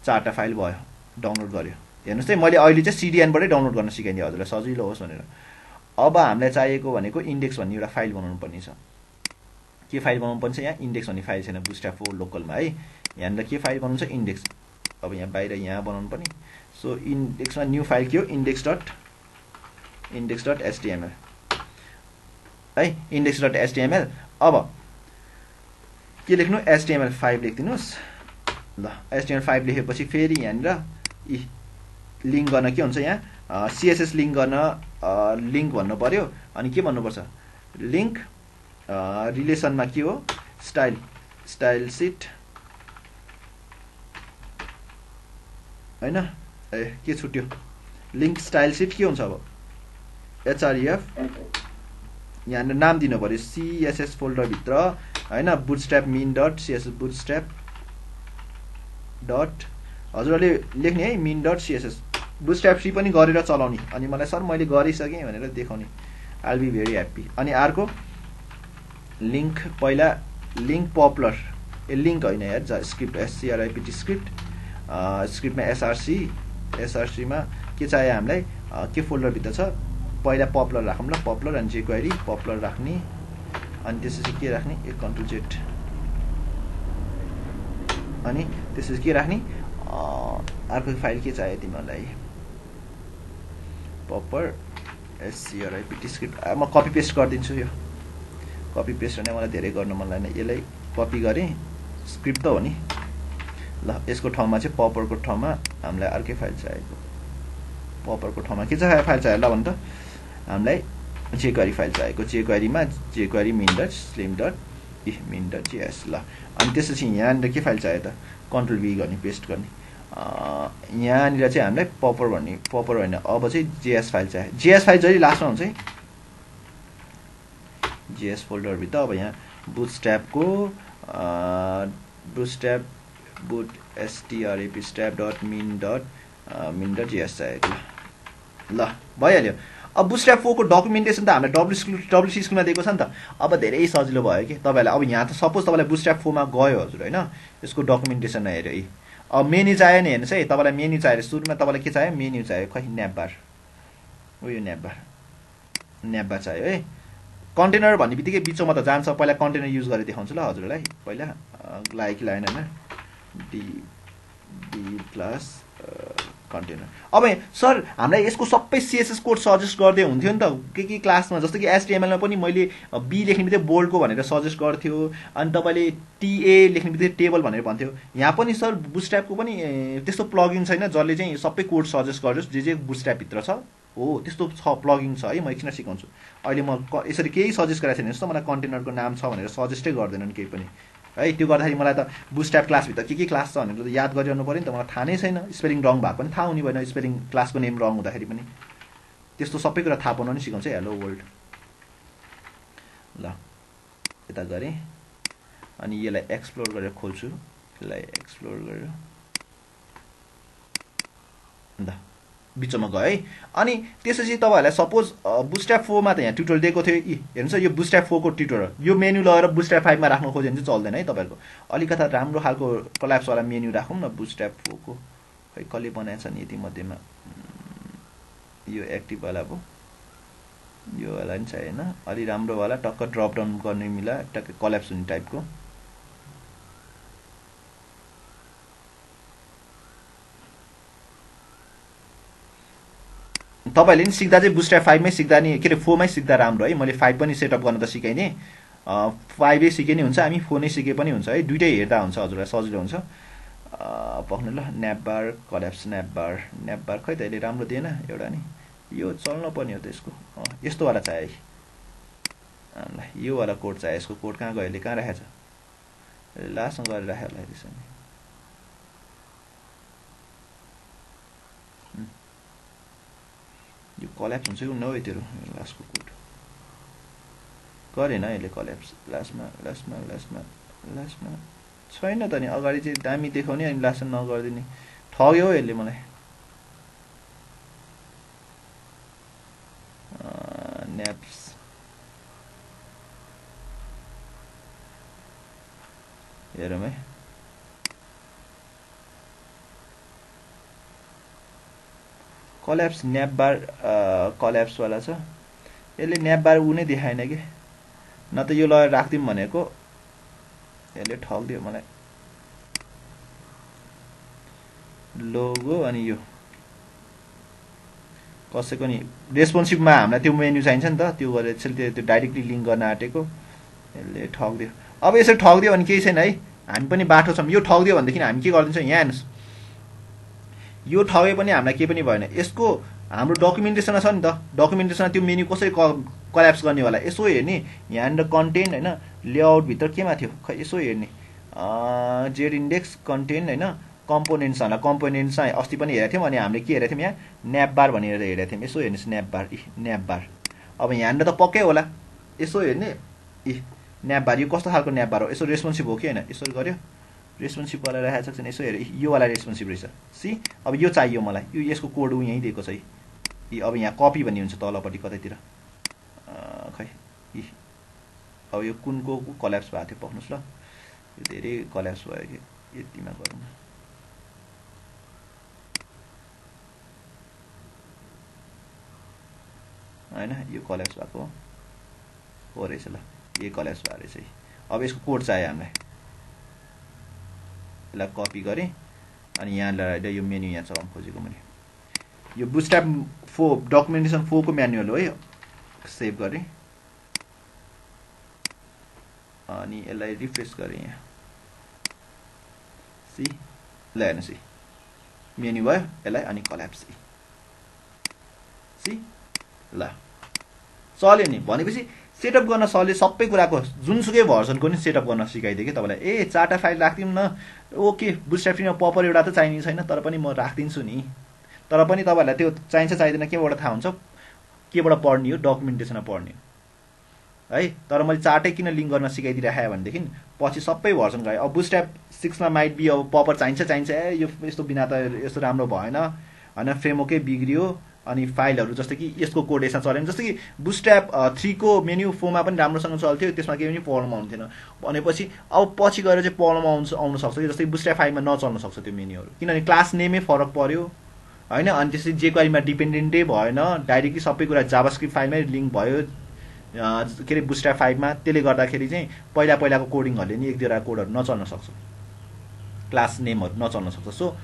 4टा फाइल भयो, डाउनलोड गर्यो। हेर्नुहोस् है, मैले अहिले चाहिँ CDN बाटै डाउनलोड गर्न सिकाइदिएँ हजुरलाई, सजिलो होस् भनेर। अब हामीलाई चाहिएको भनेको इन्डेक्स भन्ने एउटा फाइल बनाउनु पर्ने छ। के फाइल बनाउनु पर्ने छ, यहाँ इन्डेक्स भन्ने फाइल छैन बुटस्ट्र्याप 4 लोकलमा है। यहाँनिर के फाइल बनाउनु छ, इन्डेक्स। अब यहाँ बाहिर यहाँ बनाउनु पर्ने। सो इन्डेक्समा न्यू फाइल के हो, index.html है, index.html। अब के लेख्नु, HTML5 लेखिदिनुहोस्। ल HTML5 लेखेपछि फेरि यहाँनिर लिङ्क गर्न के हुन्छ, यहाँ CSS लिङ्क गर्न लिङ्क भन्नु पर्यो। अनि के भन्नुपर्छ, लिङ्क रिलेसनमा के हो, स्टाइल सिट हैन, ए के छुट्यो, लिङ्क स्टाइल सिट के हुन्छ, अब href यहाँनिर नाम दिनु पर्यो, CSS फोल्डरभित्र हैन, बुटस्ट्र्याप min.css बुटस्ट्र्याप डट हजुरले लेख्ने है, min.css बुटस्ट्र्याप सी पनि गरेर चलाउने। अनि मलाई सर मैले गरिसकेँ भनेर देखाउने, I will be very happy. अनि अर्को लिङ्क, पहिला लिङ्क पपुलर, ए लिङ्क होइन यार, स्क्रिप्ट SCRIPT स्क्रिप्टमा SRC मा के चाहियो हामीलाई, के फोल्डरभित्र छ, पहिला पपुलर राखौँ ल, पपुलर अनि jQuery पपुलर राख्ने। अनि त्यसपछि के राख्ने, एक कन्ट्रोल जेड, अनि त्यसपछि के राख्ने, अर्को फाइल के चाहियो तिमीहरूलाई, पपर SCRIPT स्क्रिप्ट। म कपी पेस्ट गरिदिन्छु, यो कपी पेस्ट भने मलाई धेरै गर्न मन लागेन, यसलाई कपी गरेँ, स्क्रिप्ट त हो नि। ल यसको ठाउँमा चाहिँ पपरको ठाउँमा हामीलाई अर्कै फाइल चाहिएको, पपरको ठाउँमा के चाहिँ फाइल चाहियो ल भन्नु त, हामीलाई jQuery फाइल चाहिएको, jQueryमा jQuery min.js। ल अनि त्यसपछि यहाँनिर के फाइल चाहियो त, कन्ट्रोल भी गर्ने, पेस्ट गर्ने। यहाँनिर चाहिँ हामीलाई पपर होइन, अब चाहिँ JS फाइल चाहियो। JS फाइल जहिले लास्टमा हुन्छ है, JS फोल्डरभित्र। अब यहाँ बुटस्ट्र्यापको बुटस्ट्र्याप बुट strap.min.js चाहिएको। ल भइहाल्यो। अब बुटस्ट्र्याप 4 को डकुमेन्टेसन त हामीले WC स्कुलमा दिएको छ नि त। अब धेरै सजिलो भयो कि तपाईँलाई। अब यहाँ त सपोज तपाईँलाई बुटस्ट्र्याप 4 मा गयो हजुर होइन, यसको डकुमेन्टेसन हेऱ्यो है। अब मेन्यु चाहियो नि, हेर्नुहोस् है, तपाईँलाई मेन्यु चाहियो, सुरुमा तपाईँलाई के चाहियो, मेन्यु चाहियो, खै न्यापबार, उयो न्यापबार चाहियो है। कन्टेनर भन्ने बित्तिकै बिचमा त जान्छ, पहिला कन्टेनर युज गरेर देखाउँछु ल हजुरलाई। पहिला लाइक लाइन होइन, डी प्लस कन्टेनर। अब सर हामीलाई यसको सबै CSS कोड सजेस्ट गर्दै हुन्थ्यो नि त के क्लासमा, जस्तो कि HTML मा पनि मैले बी लेख्ने बित्तिकै बोल्डको भनेर सजेस्ट गर्थ्यो, अनि तपाईँले TA लेख्ने बित्तिकै टेबल भनेर भन्थ्यो। यहाँ पनि सर बुटस्ट्र्यापको पनि त्यस्तो प्लगइन छैन जसले चाहिँ सबै कोड सजेस्ट गरोस्, जे बुटस्ट्र्यापभित्र छ हो त्यस्तो छ, प्लगइन छ है। म एकछिन सिकाउँछु। अहिले म यसरी केही सजेस्ट गरेको छैन जस्तो, मलाई कन्टेनरको नाम छ भनेर सजेस्टै गर्दैनन् केही पनि है। त्यो गर्दाखेरि मलाई त बुटस्ट्र्याप क्लासभित्र के क्लास छ भनेर त याद गरिरहनु पऱ्यो नि त, मलाई थाहा नै छैन। स्पेलिङ रङ भएको पनि थाहा हुने भएन, स्पेलिङ क्लासको नेम रङ हुँदाखेरि पनि। त्यस्तो सबै कुरा थाहा पाउन नि सिकाउँछ है। हेलो वर्ल्ड, ल यता गरेँ, अनि यसलाई एक्सप्लोर गरेर खोल्छु, यसलाई एक्सप्लोर गरेर ल बिचमा गयो है। अनि त्यसपछि तपाईँहरूलाई सपोज बुटस्ट्र्याप 4 मा त यहाँ ट्युटोरियल दिएको थियो, हेर्नुहोस् यो बुटस्ट्र्याप 4 को ट्युटोरियल, यो मेन्यु लगेर बुटस्ट्र्याप 5 मा राख्नु खोज्यो भने चाहिँ चल्दैन है तपाईँहरूको। अलिकता राम्रो खालको कोल्याप्सवाला मेन्यु राखौँ न बुटस्ट्र्याप 4 को। खै कसले बनाएको छ नि यति मध्येमा, यो एक्टिभवाला पो, यो वाला नि चाहिएन, अलि राम्रोवाला टक्क ड्रप डाउन गर्ने मिला, टक्क कोल्याप्स हुने टाइपको। तपाईहरुले नि सिक्दा चाहिँ बुटस्ट्र्याप 5 मै सिक्दा नि के रे 4 मै सिक्दा राम्रो है। मैले 5 पनि सेटअप गर्न त सिकाइने 5 नै सिके नि हुन्छ, हामी 4 नै सिके पनि हुन्छ है। दुईटै हेर्दा हुन्छ, हजुरलाई सजिलो हुन्छ। पक्नु ल न्यापबार कोल्याप्स न्यापबार खै त अहिले राम्रो दिएन एउटा नि, यो चल्न पर्ने हो त्यसको। यस्तो वाला चाहियो ल, यो वाला कोड चाहियो। यसको कोड कहाँ गयो, अहिले कहाँ राखेछ? लास्टमा गरेर राख्यो होला त्यसैले। यो कोल्याप्स हुन्छ कि नभए तेरो लास्टको कोड गरेन अहिले कोल्याप्स। लास्टमा छैन त नि, अगाडि चाहिँ दामी देखाउने अनि लास्टमा नगर्दिने। ठग्यो हो यसले मलाई। न्याप्स हेरौँ है। कोल्याप्स न्यापबार कोल्याप्स वाला छ। यसले न्यापबार उ नै देखाएन कि, न त यो लगाएर राख्दिउँ भनेको, यसले ठग्दियो मलाई। लोगो अनि यो कसैको नि रेस्पोन्सिभमा हामीलाई त्यो मेन्यु चाहिन्छ नि त, त्यो गरेर चाहिँ त्यो डाइरेक्टली लिङ्क गर्न आँटेको, यसले ठग्दियो। अब यसरी ठग्दियो भने केही छैन है, हामी पनि बाटो छौँ। यो ठग्दियो भनेदेखि हामी के गरिदिन्छौँ, यहाँ हेर्नुहोस्, यो ठगे पनि हामीलाई केही पनि भएन। यसको हाम्रो डकुमेन्टेसनमा छ नि त, डकुमेन्टेसनमा त्यो मेन्यु कसरी कोल्याप्स गर्ने होला यसो हेर्ने। यहाँनिर कन्टेन्ट होइन, लेआउटभित्र केमा थियो खै यसो हेर्ने, जेड इन्डेक्स कन्टेन्ट होइन, कम्पोनेन्ट्स होला। कम्पोनेन्ट्समा अस्ति पनि हेरेको थियौँ। अनि हामीले के हेरेको थियौँ, यहाँ न्यापबार भनेर हेरेको थियौँ। यसो हेर्नुहोस् न्यापबार। अब यहाँनिर त पक्कै होला, यसो हेर्ने, न्यापबार यो कस्तो खालको न्यापबार हो, यसो रेस्पोन्सिभ हो कि होइन, यसो गर्यो रेस्पोन्सिभ वाला राखेको छ यसो हेर, यो वाला रेस्पोन्सिभ रहेछ। सी अब यो चाहियो मलाई, यो यसको कोड यहीँ दिएको छ है। अब यहाँ कपी भन्ने हुन्छ तलपट्टि कतैतिर खै। अब यो कुनको कोल्याप्स भएको थियो पक्नुहोस् ल, यो धेरै कोल्याप्स भयो कि, यतिमा गरौँ होइन। यो कोल्याप्स भएको हो रहेछ ल, यो कोल्याप्स भएको रहेछ है। अब यसको कोड चाहियो हामीलाई, यसलाई कपी गरेँ अनि यहाँ ल्याएर यो मेन्यु यहाँ चलाउन खोजेको मैले। यो बुटस्ट्र्याप 4 डकुमेन्टेसन 4 को म्यानुअल हो है। सेभ गरेँ अनि यसलाई रिफ्रेस गरेँ यहाँ। सी ल हेर्नुहोस्, मेन्यु भयो यसलाई अनि कोल्याप्स। सी ल चल्यो नि। भनेपछि सेटअप गर्न सले सबै कुराको जुनसुकै भर्सनको नि सेटअप गर्न सिकाइदियो कि तपाईँलाई। चारवटा फाइल राखिदिउँ न, ओके बुटस्ट्र्याप फ्रीमा पपर एउटा त चाहिने छैन, तर पनि म राखिदिन्छु नि। तर पनि तपाईँहरूलाई त्यो चाहिन्छ चाहिँदैन केबाट थाहा हुन्छ, केबाट पढ्ने हो, डकुमेन्टेसनमा पढ्ने हो है। तर मैले चार्टै किन लिङ्क गर्न सिकाइदिइराखेँ भनेदेखि पछि सबै भर्सन गयो। अब बुटस्ट्र्याप 6 मा माइट बी अब पपर चाहिन्छ यो यस्तो बिना त यस्तो राम्रो भएन होइन, फ्रेमवर्कै बिग्रियो। अनि फाइलहरू जस्तो कि यसको कोड यसमा चलेन, जस्तो कि बुटस्ट्र्याप 3 को मेन्यु 4 मा पनि राम्रोसँग चल्थ्यो, त्यसमा केही पनि प्रब्लम आउँथेन। भनेपछि अब पछि गएर चाहिँ प्रब्लम आउन सक्छ कि, जस्तै बुटस्ट्र्याप 5 मा नचल्न सक्छ त्यो मेन्युहरू, किनभने क्लास नेमै फरक पर्यो होइन। अनि त्यसपछि जेक्वेरीमा डिपेन्डेन्टै भएन, डाइरेक्टली सबै कुरा जाभास्क्रिप्ट फाइलमै लिङ्क भयो के अरे बुटस्ट्र्याप 5 मा। त्यसले गर्दाखेरि चाहिँ पहिलाको कोडिङहरूले नि एक दुईवटा कोडहरू नचल्न सक्छ, क्लास नेमहरू नचल्न सक्छ। सो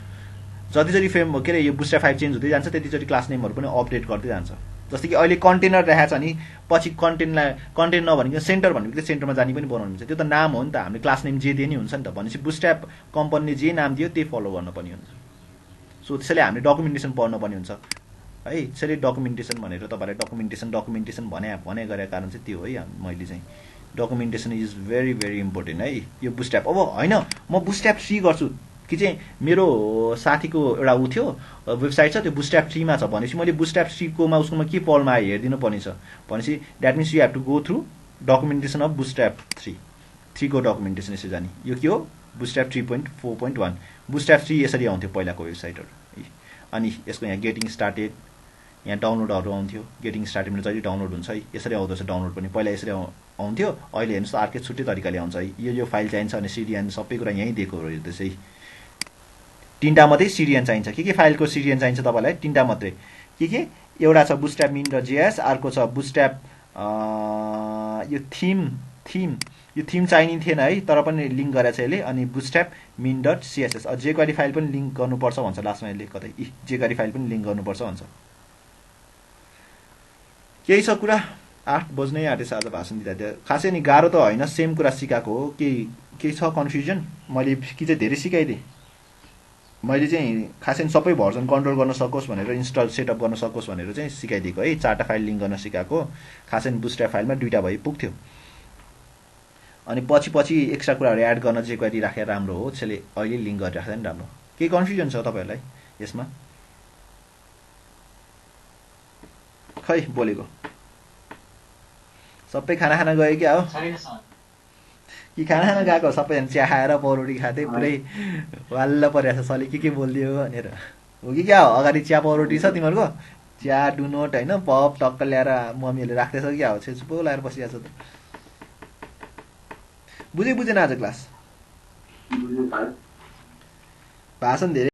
जतिचोटि फ्रेम के अरे यो बुटस्ट्र्याप 5 चेन्ज हुँदै जान्छ, त्यतिचोटि क्लास नेमहरू पनि अपडेट गर्दै जान्छ। जस्तै कि अहिले कन्टेनर राखेको छ नि, पछि कन्टेन्ट नभनेको सेन्टर भनेको सेन्टरमा जाने पनि बनाउनु हुन्छ। त्यो त नाम हो नि त, हामीले क्लास नेम जे दिए नि हुन्छ नि त। भनेपछि बुटस्ट्र्याप कम्पनीले जे नाम दियो त्यही फलो गर्नुपर्ने हुन्छ। सो त्यसैले हामीले डकुमेन्टेसन पढ्नुपर्ने हुन्छ है। त्यसैले डकुमेन्टेसन भनेर तपाईँलाई डकुमेन्टेसन भने गरेको कारण चाहिँ त्यो है। मैले चाहिँ documentation is very very important है यो बुटस्ट्र्याप। अब होइन म बुटस्ट्र्याप 3 गर्छु कि चाहिँ मेरो साथीको एउटा उ थियो वेबसाइट छ, त्यो बुटस्ट्र्याप 3 मा छ भनेपछि मैले बुटस्ट्र्याप 3 कोमा उसकोमा के प्रब्लम आयो हेरिदिनु पर्ने छ भनेपछि that means you have to go through documentation of bootstrap 3 को डकुमेन्टेसन यसरी जाने। यो के हो, बुटस्ट्र्याप 3.4.1 बुटस्ट्र्याप 3 यसरी आउँथ्यो पहिलाको वेबसाइटहरू। अनि यसको यहाँ गेटिङ स्टार्टेड, यहाँ डाउनलोडहरू आउँथ्यो। गेटिङ स्टार्टेडमा जहिले डाउनलोड हुन्छ है, यसरी आउँदछ डाउनलोड पनि। पहिला यसरी आउँथ्यो, अहिले हेर्नुहोस् अर्कै छुट्टै तरिकाले आउँछ है। यो फाइल चाहिन्छ भने सिडिएन सबै कुरा यहीँ दिएको हो त्यसै। 3टा मात्रै सिडिएन चाहिन्छ। के फाइलको सिडिएन चाहिन्छ तपाईँलाई? 3टा मात्रै। के एउटा छ बुटस्ट्र्याप min र जेएस, अर्को छ बुटस्ट्र्याप यो यो थिम चाहिने थिएन है, तर पनि लिङ्क गरेछ यसले। अनि बुटस्ट्र्याप min.css जेक्वेरी फाइल पनि लिङ्क गर्नुपर्छ भन्छ लास्टमा यसले, कतै जेक्वेरी फाइल पनि लिङ्क गर्नुपर्छ भन्छ। केही छ कुरा 8 बज्नै आँटेछ आज भाषण दिँदा दिँदा खासै नि गाह्रो त होइन सेम कुरा सिकाएको हो केही छ कन्फ्युजन मैले कि चाहिँ धेरै सिकाइदिएँ मैले चाहिँ खासै सबै भर्जन कन्ट्रोल गर्न सकोस् भनेर इन्स्टल सेटअप गर्न सकोस् भनेर चाहिँ सिकाइदिएको है 4टा फाइल लिङ्क गर्न सिकाएको खासै बुस्ट्र्याप फाइलमा 2टा भए पुग्थ्यो अनि पछि एक्स्ट्रा कुराहरू एड गर्न चाहिँ गरिराखेर राम्रो हो त्यसैले अहिले लिङ्क गरिराख्दा नि राम्रो केही कन्फ्युजन छ तपाईँहरूलाई यसमा खै बोलेको सबै खाना खान गयो क्या हो कि खाना गएको सबैजना चिया खाएर पौरोटी खाँदै पुरै वाल्ल परिरहेको छ सले के बोलिदियो भनेर हो कि क्या हो अगाडि चिया पौरोटी छ तिमीहरूको चिया डुनोट होइन पप टक्क ल्याएर मम्मीहरूले राख्दैछ क्या हो छेचुपो लगाएर बसिरहेको छ त बुझेन आज क्लास भाषण धेरै